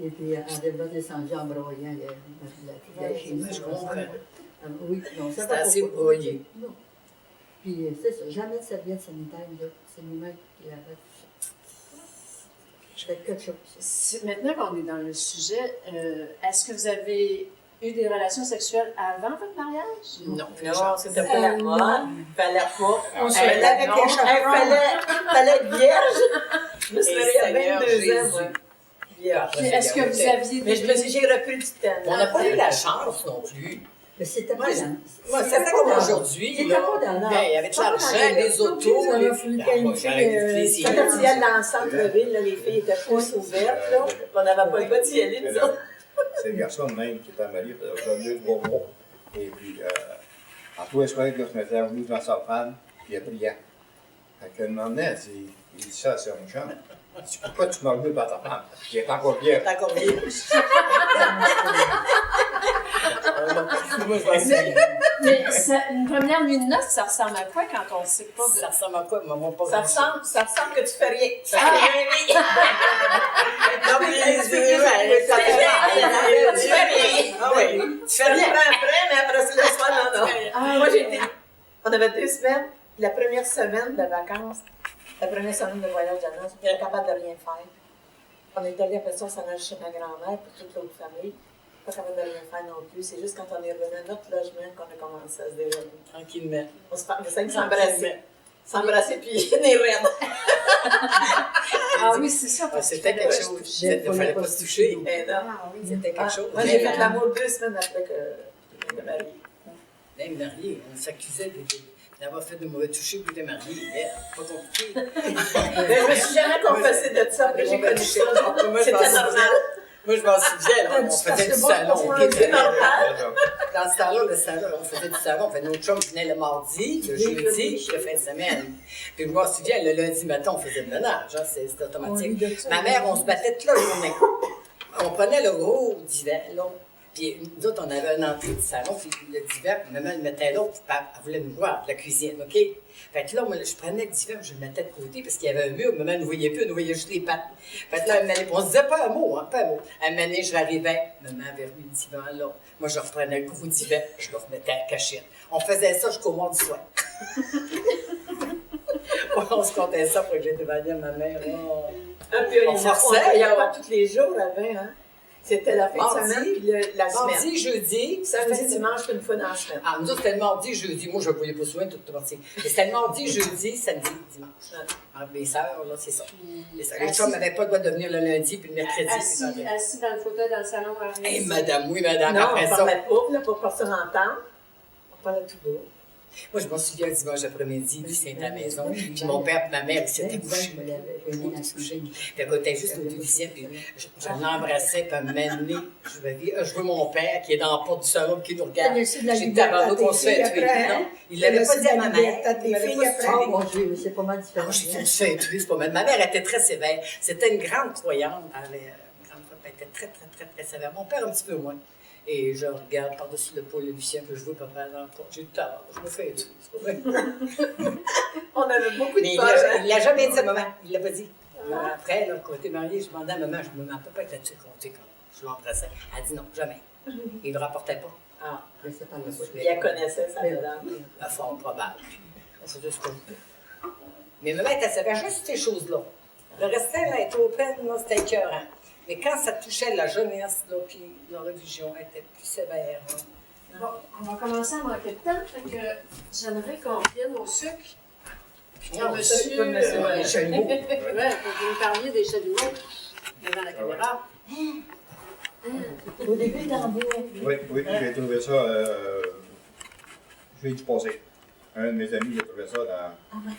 Et puis, elle avait descendu en broyant la chez nous. Je comprends. Oui, non, ça C'était assez broyé. Non. Puis, c'est ça, jamais de serviette sanitaire, là. C'est nous-mêmes qui l'avons tout ça. Je fais quelque chose. Maintenant qu'on est dans le sujet, est-ce que vous avez eu des relations sexuelles avant votre mariage? Non, Non, c'était pas la mode. Fallait pas. On se mettait avec les chaperons. Fallait être vierge. Je me suis mariée à 22 ans, moi. Vierge. Puis est-ce que vous aviez Mais j'ai repris du temps. On n'a pas eu la chance non plus. Mais c'était pas Moi, dans... Moi, c'était pas comme aujourd'hui. C'était là. pas dans Ben, il y avait de l'argent, les autos. Ça les- m'a fallu Ah, moi, j'aurais eu plaisir. Quand on y allait dans le centre-ville, là, les filles étaient plus ouvertes. Là. On n'avait pas le droit d'y aller, nous autres. C'est le garçon même qui était marié, il faisait 2-3 mois. Et puis, en tous les soirs, il se mettait à genoux devant sa femme, puis il priait. Fait qu'à un moment donné, il dit ça à son chum. Il dit, pourquoi tu m'as genoux devant ta femme? Il est encore bien. T'es encore vierge. Moi, je vais Mais une première nuit de noces, ça ressemble à quoi quand on ne sait pas de... Ça ressemble à quoi? Maman, pas Ça ressemble que tu fais rien. Ça Ah! fait rien. Non, mais les yeux, ça fait rien. Tu fais rien. Ah oui. Tu fais rien après, mais après, c'est le soir, non, non. Ah, Moi, on avait 2 semaines. La première semaine de vacances, la première semaine de voyage de noces, on était capable de rien faire. On est allé après ça, on s'en allait chez ma grand-mère pour toute l'autre famille. Pas capable de rien faire non plus. C'est juste quand on est revenu à notre logement qu'on a commencé à se dérouler. Tranquillement. On s'est s'embrasser. S'embrasser puis les raides. Ah oui, c'est ça. parce C'était qu'il quelque fallait- chose. Il ne fallait pas se toucher. Mais non. Ah oui. C'était quelque chose. Moi, j'ai fait l'amour 2 semaines après que je me mariée. Même marié, on s'accusait d'avoir fait de mauvais touchés pour être marié. Pas compliqué. Mais je me suis jamais confessée de ça, après j'ai connu ça. C'était normal. Moi, je m'en souviens, là, on faisait du salon. C'est normal. Dans ce temps-là, le salon, on faisait du salon. Fait, nos chums venaient le mardi, le jeudi, le fin de semaine. Puis je m'en souviens, le lundi matin, on faisait le ménage. Hein, c'est automatique. Ma mère, on se battait toute la journée. On prenait le gros divan, là. Puis nous autres, on avait un entrée du salon, puis le divan, puis maman le mettait là, puis elle voulait nous voir, de la cuisine, OK? Fait que là, moi, je prenais le divan, je le mettais de côté, parce qu'il y avait un mur, maman ne nous voyait plus, elle nous voyait juste les pattes. Fait que là, on se disait pas un mot, hein, pas un mot. À un moment donné, je l'arrivais, maman avait remis le divan là. Moi, je reprenais le gros divan, je le remettais à la cachette. On faisait ça jusqu'au mois du soir. On se comptait ça pour que j'étais mariée à ma mère. Oh. On forçait. Il y avait tous les jours avant, hein. C'était la fin de Mardi, semaine, puis la semaine. Mardi, jeudi, Samedi, dimanche, puis une fois dans la semaine. Ah, nous autres, c'était le mardi, jeudi. Moi, je ne voyais pas souvent toute la partie. Mais c'était le mardi, jeudi, samedi, dimanche. Ah, les sœurs, là, c'est ça. Les sœurs. Les chums n'avaient pas le droit de venir le lundi puis le mercredi. Assis dans le fauteuil dans le salon à rien. Hé, madame, oui, madame, Non, après on ça. parlait pas, là, pour personne n'entendre. On parlait tout bas. Moi, je m'en souviens dimanche après-midi, lui, c'était à la maison. Puis mon père et ma mère, ils s'étaient couchés. Ils s'étaient couchés. Puis elle était juste au deuxième. Puis je l'embrassais, puis elle m'a amené. Je veux mon père qui est dans la porte du salon, qui nous regarde. J'ai d'abord qu'on se fait tuer. Non, il l'avait pas dit à ma mère. Il m'avait pas dit. Oh mon Dieu, c'est pas mal différent. Moi, j'ai dit, on se fait tuer, c'est pas mal. Ma mère était très sévère. C'était une grande croyante. Elle avait une grande croyante. Elle était très, très, très, très sévère. Mon père, un petit peu moins. Et je regarde par-dessus le pôle de Lucien que je vois papa dans le porte. J'ai tard, je me fais tuer, c'est pas vrai. On avait beaucoup Mais de peur. il l'a jamais dit à maman, il l'a pas dit. Après, là, quand on était mariés, je demandais à maman, je me demandais, papa était-tu compté quand je l'embrassais? Elle dit non, jamais. Il ne le rapportait pas. Ah, Je sais pas, puis elle connaissait sa madame. La forme probable. C'est juste comme ça. Mais maman était sévère, juste ces choses-là. Le restant, là, être open, moi, c'était écœurant. Mais quand ça touchait la jeunesse, là, puis la religion, elle était plus sévère. Là. Bon, on va commencer à manquer de temps, fait que j'aimerais qu'on vienne au sucre. Puis Non, monsieur, c'est pas monsieur, les chalumeaux. ouais, faut que vous me parliez des chalumeaux devant la caméra. Au début, il en bois. Oui, j'ai trouvé ça, je vais y passer. Un de mes amis, il a trouvé ça dans la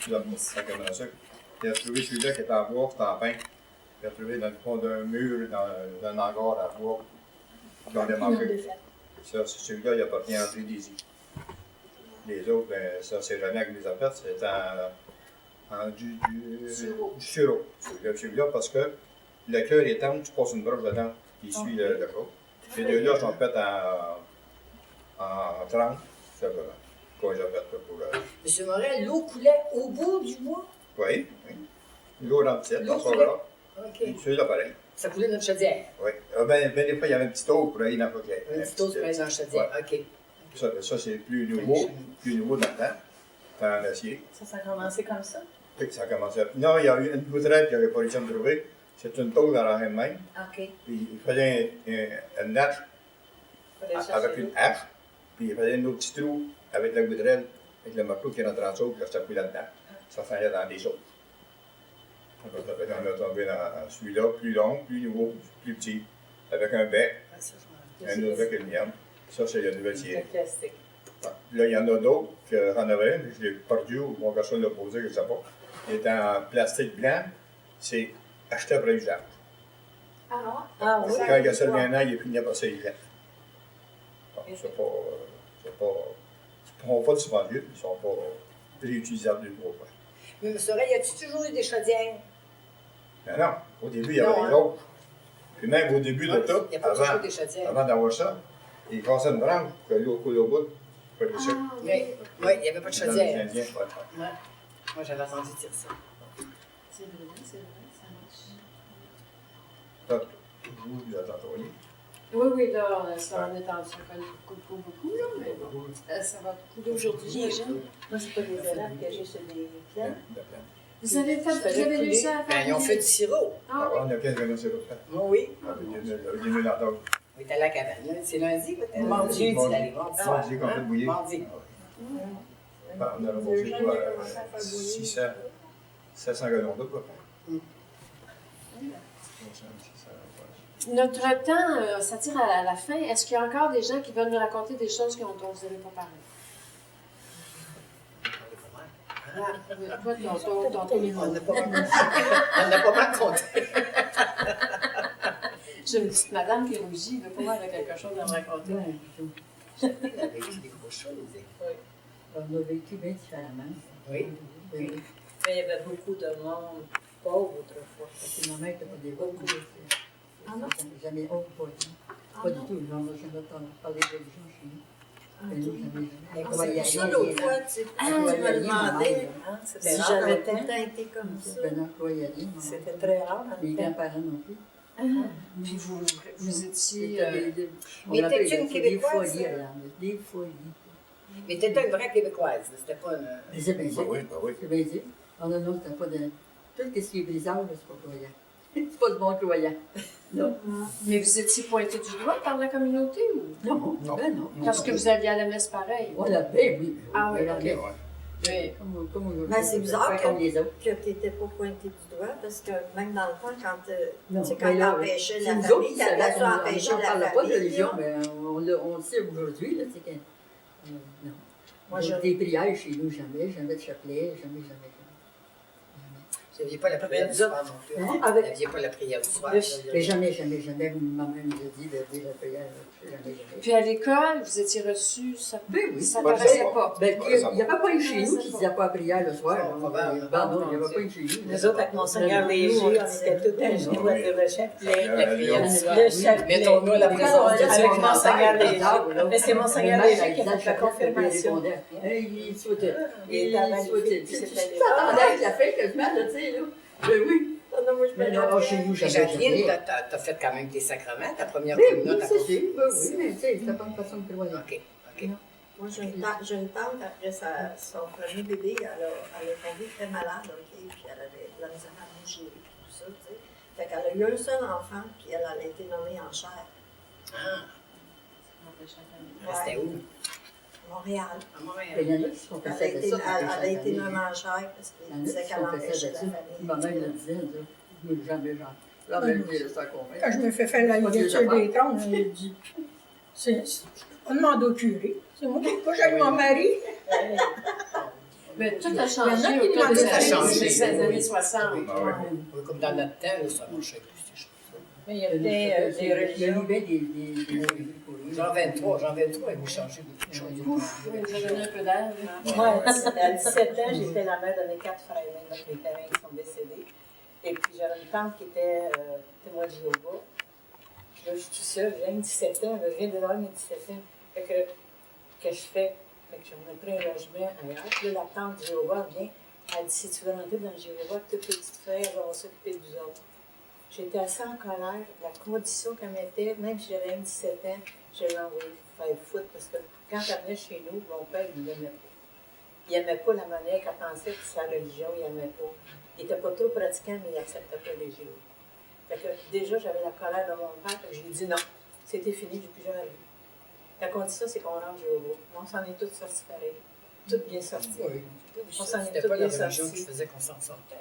cabane à sucre. Il a trouvé celui-là qui était en bois, c'était en pain. Il a trouvé dans le fond d'un mur, dans un hangar à bois, qu'on a manqué. Ça, celui-là, il n'a pas rien entré d'ici. Les autres, ben, ça, c'est René qui les a fait, c'est du sureau. Celui-là, parce que le cœur est tendre, tu passes une broche dedans qui suit le corps. Les deux-là sont faits en 30, ça va. Quand ils ont fait pour Monsieur Morel, l'eau coulait au bout du bois? Oui. L'eau dans le titre, L'eau dans ce coulait? là. OK. Celui-là, pareil. Ça coulait dans une chaudière? Oui. Ben, des fois, il y avait un petit eau pour aller dans le coquet. Un petit eau dans la chaudière, OK. Ça c'est plus nouveau dans le temps. C'est en acier. Ça a commencé comme ça? Oui, ça a commencé. Non, il y a eu une poutrelle qui n'avait pas réussi à me trouver. C'est une tôle dans la main de même. OK. Puis il faisait une hache avec une hache. Puis il faisait un autre petit trou avec la goudrelle, avec le marteau qui rentre en dessous, puis ça coulait là-dedans. Ça s'en allait dans des choses. On a tombé dans celui-là, plus long, plus nouveau, plus petit, avec un bec, un autre bec et le mien. Ça, c'est la nouvelle série. C'est plastique. Là, il y en a d'autres que j'en avais un, je l'ai perdu ou mon garçon l'a posé, je ne sais pas. Il est en plastique blanc, c'est acheté après usage. Ah oui? Quand il y a seulement un an, il est fini après ça, il jette. Bon, ils ne sont pas suspendu, ils ne sont pas réutilisables d'une autre fois. Mais M. Sorel, y a-tu toujours eu des chaudières? Non, au début, il y avait Non, des autres. Puis même au début de tout, Il n'y a pas toujours des chaudières. avant d'avoir ça, il cassait une branche pour que l'eau coule au bout. Pour le sucre. Oui, il n'y avait pas de Dans les chaudière. Indiens, ouais. Ouais. Moi, j'avais entendu dire ça. C'est vrai, ça marche. Ça, vous êtes entendu. Oui, là, ça en est en ça colle beaucoup, là, mais bon, ça va couler aujourd'hui, j'imagine. Moi, c'est pas des érables que j'ai sur des plants. Vous avez réussi à faire Ben, ils ont fait du sirop. Ah oui? On a 15 minutes sur le fait. Oui. Il y a dans d'autres. On est à la cabane. Là. C'est lundi, peut-être? Mardi. Jeudi, d'aller mardi soir. Mardi, qu'on fait bouillir. Mardi. On a remboursé quoi? 700 gallons d'eau, quoi. Notre temps, ça tire à la fin. Est-ce qu'il y a encore des gens qui veulent nous raconter des choses dont vous n'avez pas parlé? Toi, ton On n'a pas mal compté. J'ai une petite madame qui rougit, de pouvoir avoir quelque chose à me raconter. Il a vécu des grosses choses. On a vécu bien différemment. Oui. Oui. Mais il y avait beaucoup de monde pauvre autrefois. Parce que ma mère n'était pas des beaucoup. Jamais honte pour elle. Pas du tout. On n'a jamais entendu parler de gens chez nous. Mais nous, jamais. C'est pour ça, l'autre fois, tu me demandais Si si j'avais j'avais tout le temps été comme ça. Ben non, quoi y aller. C'était très rare dans Les le temps. grands-parents non plus. Puis vous étiez. Mais on appelait t'es-tu une des Québécoise, folies, ça? alors, des folies. Mais t'étais une vraie Québécoise. C'était pas une. Mais c'est bien Ben dit. oui, ben oui. C'est bien dit. On a non, c'était pas de. Tout ce qui est brisable, c'est pas croyant. C'est pas de bon croyant. Non. Mais vous étiez pointé du doigt par la communauté ou? Non, Non. ben non. Parce que vous alliez à la messe pareil. Voilà, ben oui. Ah oui, Ben, ok. ben, Oui. Comme Ben, c'est bizarre pas comme les autres. que tu n'étais pas pointé du doigt, parce que même dans le temps, quand Non, tu sais, mais quand là, t'empêchais c'est la nous famille, autres qui t'avais savons, ça empêcher on la parle pas de famille. religion, là. mais on le sait aujourd'hui, là, c'est que. Non. Moi, je Des prières chez nous, jamais de chapelet, jamais. Vous n'aviez pas la prière du soir non plus. Hein? Vous n'aviez pas la prière du soir. Mais jamais. Ma mère nous a dit de dire la prière. Jamais. Puis à l'école, vous étiez reçus, ça Oui. ça Pas paraissait le pas. Ben, il n'y avait pas une chez nous qui ne disait pas la prière le soir. Non, probablement. Non, il n'y avait pas une chez nous. Nous autres, avec Monseigneur Léger, on était tous à genoux à dire le chapelet. La prière du soir. Le chapelet. Mettons-nous à la présence de Dieu. Avec Monseigneur Léger. Mais c'est Monseigneur Léger qui a fait la confirmation. Il souhaitait. Il était à magnifique. Tu t'attendais avec la fête que je mette, tu sais, là. Ben oui. Mais non, chez nous, Et jamais. Jacqueline, t'as fait quand même tes sacrements, ta première Oui, communion, ta c'est sûr. Oui, mais tu sais, c'était pas une façon de prévoir. OK. Moi, j'ai une tante, après son premier bébé, elle est tombée très malade, OK? Puis elle avait de la misère à bouger, puis tout ça, tu sais. Fait qu'elle a eu un seul enfant, puis elle a été nommée en chair. Ah, Ouais. c'était où? Montréal. À Montréal. Il y en a qui se font Elle passer a avec été, ça. elle a été nommée en chair parce Il y qu'il en a disait qui se qu'elle font passer empêchait la là-dessus. famille. Ma mère le disait, je ne jamais, là, même, il est ça convaincre. Quand je me fais faire la ligature des trompes, je me dis, on demande au curé. C'est moi qui pas avec mon mari. Mais tout a Il y en a changé qui autour demandent des ça a changé. années 60. Ah ouais. Oui, comme dans notre temps, ça marchait plus, ces choses. Mais il y avait des religions. Il y avait des Jean 23, il vous changez beaucoup de choses. Oui, vous avez donné un peu d'air. Moi, à 17 ans, j'étais la mère de mes 4 frères, donc mes parents qui sont décédés. Et puis j'avais une tante qui était témoin de Jéhovah. Puis là, je suis toute seule, j'ai 17 ans, je viens de voir mes 17 ans. Fait que je fais? Fait que j'aimerais pris un logement ailleurs. Puis là, la tante de Jéhovah vient, elle dit, si tu veux rentrer dans Jéhovah, tous tes petits frères vont s'occuper de vous autres. J'étais assez en colère, la condition qu'elle mettait, même si j'avais 17 ans, je l'ai envoyé faire foot parce que quand elle venait chez nous, mon père, il ne l'aimait pas. Il n'aimait pas la manière qu'elle pensait que sa religion, il n'aimait pas. Il n'était pas trop pratiquant, mais il n'acceptait pas les Jéhovah. Fait que déjà, j'avais la colère de mon père, fait que j'ai dit non, c'était fini, j'ai plus jamais vu. La condition, c'est qu'on rentre Jéhovah. On s'en est tous sortis pareil. Toutes bien sorties. Oui. On s'en est C'était toutes pas la bien religion sorties. qui faisait qu'on s'en sortait.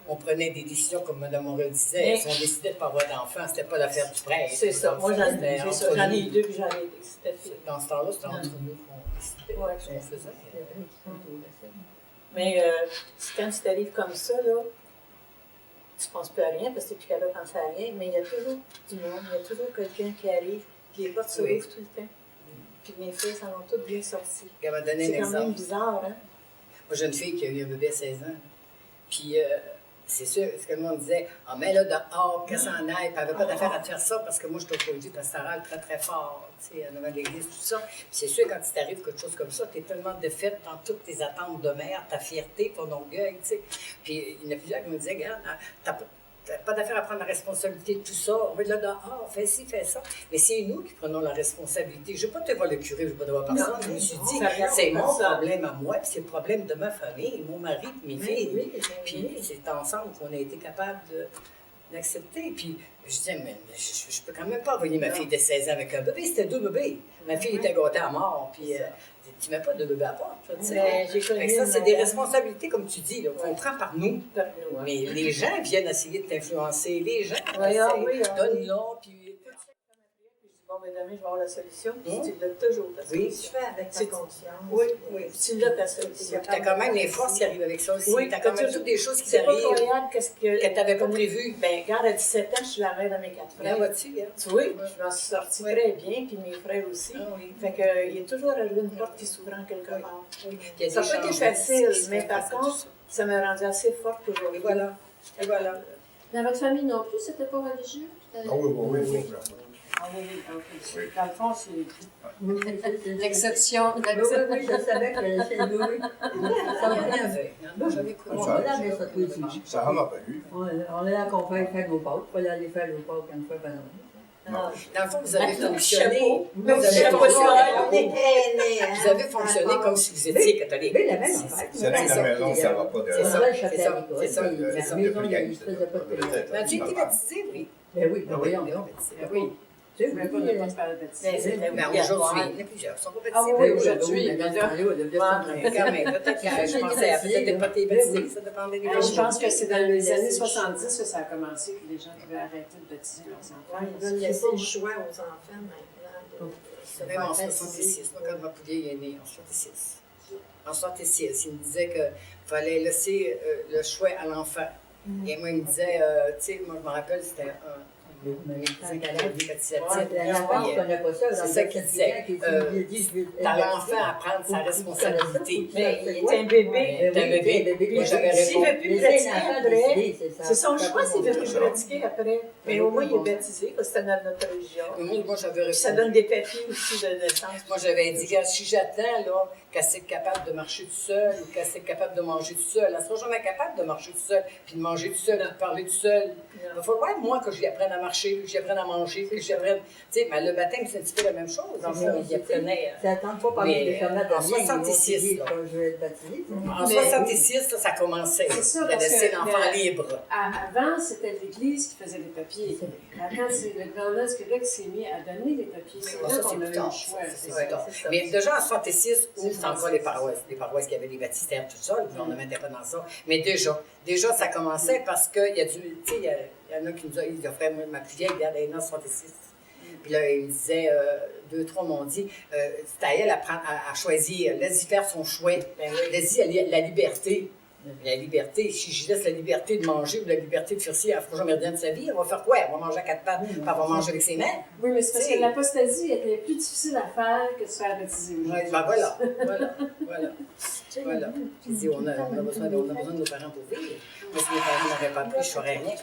On prenait des décisions, comme Mme Moreau disait, Mais- si on décidait de ne pas avoir d'enfants, c'était pas l'affaire du prêtre. C'est ça. Moi, j'en C'était ai entre j'en ai nous. eu deux, puis j'en ai c'était fini. Dans ce temps-là, c'était entre nous qu'on décidait Ouais. ce qu'on faisait. Mais quand tu t'arrives comme ça, là, tu ne penses plus à rien parce que tu n'es plus capable de penser à rien, mais il y a toujours du monde, il y a toujours quelqu'un qui arrive, puis les portes Oui. s'ouvrent tout le temps. Puis mes filles s'en ont toutes bien sorties. Elle m'a donné un C'est quand même exemple. bizarre, hein? Moi, j'ai une fille qui a eu un bébé à 16 ans. Puis, c'est sûr, ce que le monde disait, ah, mais là, dehors, que ça en aille. Puis, elle n'avait pas d'affaire à te faire ça parce que moi, je t'ai produit pastorale très, très fort, tu sais, en avant de l'église, tout ça. Puis, c'est sûr, quand il t'arrive quelque chose comme ça, tu es tellement défaite dans toutes tes attentes de mère, ta fierté, ton orgueil, tu sais. Puis, il y en a plusieurs qui me disaient, regarde, t'as pas d'affaire à prendre la responsabilité de tout ça. On va être là dehors, fais ci, fais ça. Mais c'est nous qui prenons la responsabilité. Je ne vais pas te voir le curé, je ne vais pas devoir personne. Je me suis dit, ça vient c'est comme mon ça. problème à moi, puis c'est le problème de ma famille, mon mari, puis mes filles. Oui, Puis c'est ensemble qu'on a été capable d'accepter. Puis je disais, mais je peux quand même pas envoyer ma fille de 16 ans avec un bébé. C'était 2 bébés. Ma fille était gâtée à mort. Puis tu ne mets pas de bébé à part. Tu sais. Mais j'ai Fait connu que ça, une c'est des madame- responsabilités, comme tu dis, là, qu'on prend par nous. Comme nous, hein. Mais les gens viennent essayer de t'influencer. Les gens, Oui, ah oui, ah oui. donne-leur, puis... Puis je dis, bon, ben demain, je vais avoir la solution. Puis Hum. tu l'as toujours, ta Oui. Tu solution. fais avec ta C'est- conscience. Oui, oui. Tu l'as, ta solution. Tu as quand même les forces qui arrivent avec ça aussi. Oui, tu as quand même t'as toutes des choses qui C'est pas arrivent croyable qu'est-ce que... que tu n'avais pas prévues. Ben, regarde, à 17 ans, je suis la mère de mes 4 Là, frères. vois-tu, hein? Tu vois, je m'en suis sortie Oui. très bien, puis mes frères aussi. Ah oui. Fait que, il y a toujours une porte qui s'ouvre en quelque part. Il y a Ça des n'a pas été changements facile, qui se mais font par face à tout contre, ça. ça m'a rendu assez forte aujourd'hui. Et voilà. Et voilà. Dans votre famille non plus, c'était pas religieux? Ah oui, oui, oui, oui. Ah oui, ok. Oui. Dans le fond, c'est Oui, c'est l'exception. Oui, je savais que c'est nous. Ça Il y en va. avait. Moi, j'avais On connu. va aller ça tous les dimanches. Ça m'a pas eu. On est à Confère faire nos pâtes. Il fallait aller faire nos pâtes une fois par an. Ah. Dans le fond, vous avez Avec le fonctionné. chapeau. Vous avez chapeau fonctionné. On est traînés, hein? Vous avez fonctionné comme si vous étiez catholique. Mais la même C'est- affaire. C'est là que la maison, ça va pas de... C'est ça, On c'est c'est ça, ça. c'est ça, La c'est ça. maison, il ne se faisait pas de prière. Mais tu été baptisé, oui. Ben oui, ben voyons. Ben oui. Tu sais, Mais pas de pas se faire baptiser. Mais c'était Mais obligatoire. aujourd'hui, il y en a plusieurs. Ils sont pas Ah baptisés. oui, Ben aujourd'hui, mais dans le temps-là, on devait Mais quand même, peut-être que je pensais à peut-être pas t'es baptisé, ça dépendait des Je gens. pense que c'est dans les années 70 que ça a commencé, que les gens pouvaient arrêter de baptiser leurs enfants. Ouais, ils veulent laisser le choix aux enfants maintenant de se Même en faire baptiser. 66, moi, quand ma poulier est née, en 66. En 66, il me disait qu'il fallait laisser le choix à l'enfant. Et moi, il me disait, tu sais, moi, je me rappelle, c'était un médecin qui avait dit C'est ça qu'il disait. T'as l'enfant à prendre sa responsabilité. Mais il est un bébé. T'es un bébé. Moi, j'avais S'il ne répondu. veut plus pratiquer après, c'est son choix s'il ne veut plus pratiquer après. Mais au moins, il est baptisé, parce que c'est dans notre religion. Moi, j'avais Ça répondu. donne des papiers aussi de naissance. Moi, j'avais dit, que si j'attends, là, qu'elle soit capable de marcher tout seul ou qu'elle soit capable de manger tout seul, elle ne sera jamais capable de marcher tout seul, puis de manger tout seul, puis de parler tout seul. Il va falloir, moi, que je lui apprenne à marcher, que je lui apprenne à manger, que je lui apprenne. Tu sais, mais le baptême, c'est un petit peu la même chose. Dans le fond, il apprenait. Ça attend pas parler Mais des commandes en 66, là. quand je vais être baptisé. En 66, ça commençait. C'est ça, De parce laisser que l'enfant libre. Avant, c'était l'Église qui faisait les papiers. Quand le gouvernement du Québec s'est mis à donner les papiers, c'est là Ça, qu'on c'est a plus eu le tard. choix. C'est plus tard. Mais déjà en 66, où c'est encore les paroisses qui avaient des baptistères, tout ça, le gouvernement n'était pas dans ça. Mais déjà, ça commençait parce qu'il y a du. Tu sais, il y en a qui nous ils offraient, moi, ma plus vieille, regarde, elle est née en 66. Puis là, il me disait, 2, 3 m'ont dit, c'est à elle à choisir, laisse-y faire son choix. Laisse-y la liberté. La liberté, si je laisse la liberté de manger ou la liberté de faire ci, elle ne fera jamais rien de sa vie, elle va faire quoi? Elle va manger à 4 pattes, puis elle va manger avec ses mains. Oui, mais c'est parce que l'apostasie était plus difficile à faire que de se faire baptiser aujourd'hui. Ouais, ben voilà. J'ai dit, on a besoin de nos parents pour vivre. Moi, si mes parents n'auraient pas pris, je ne ferais rien.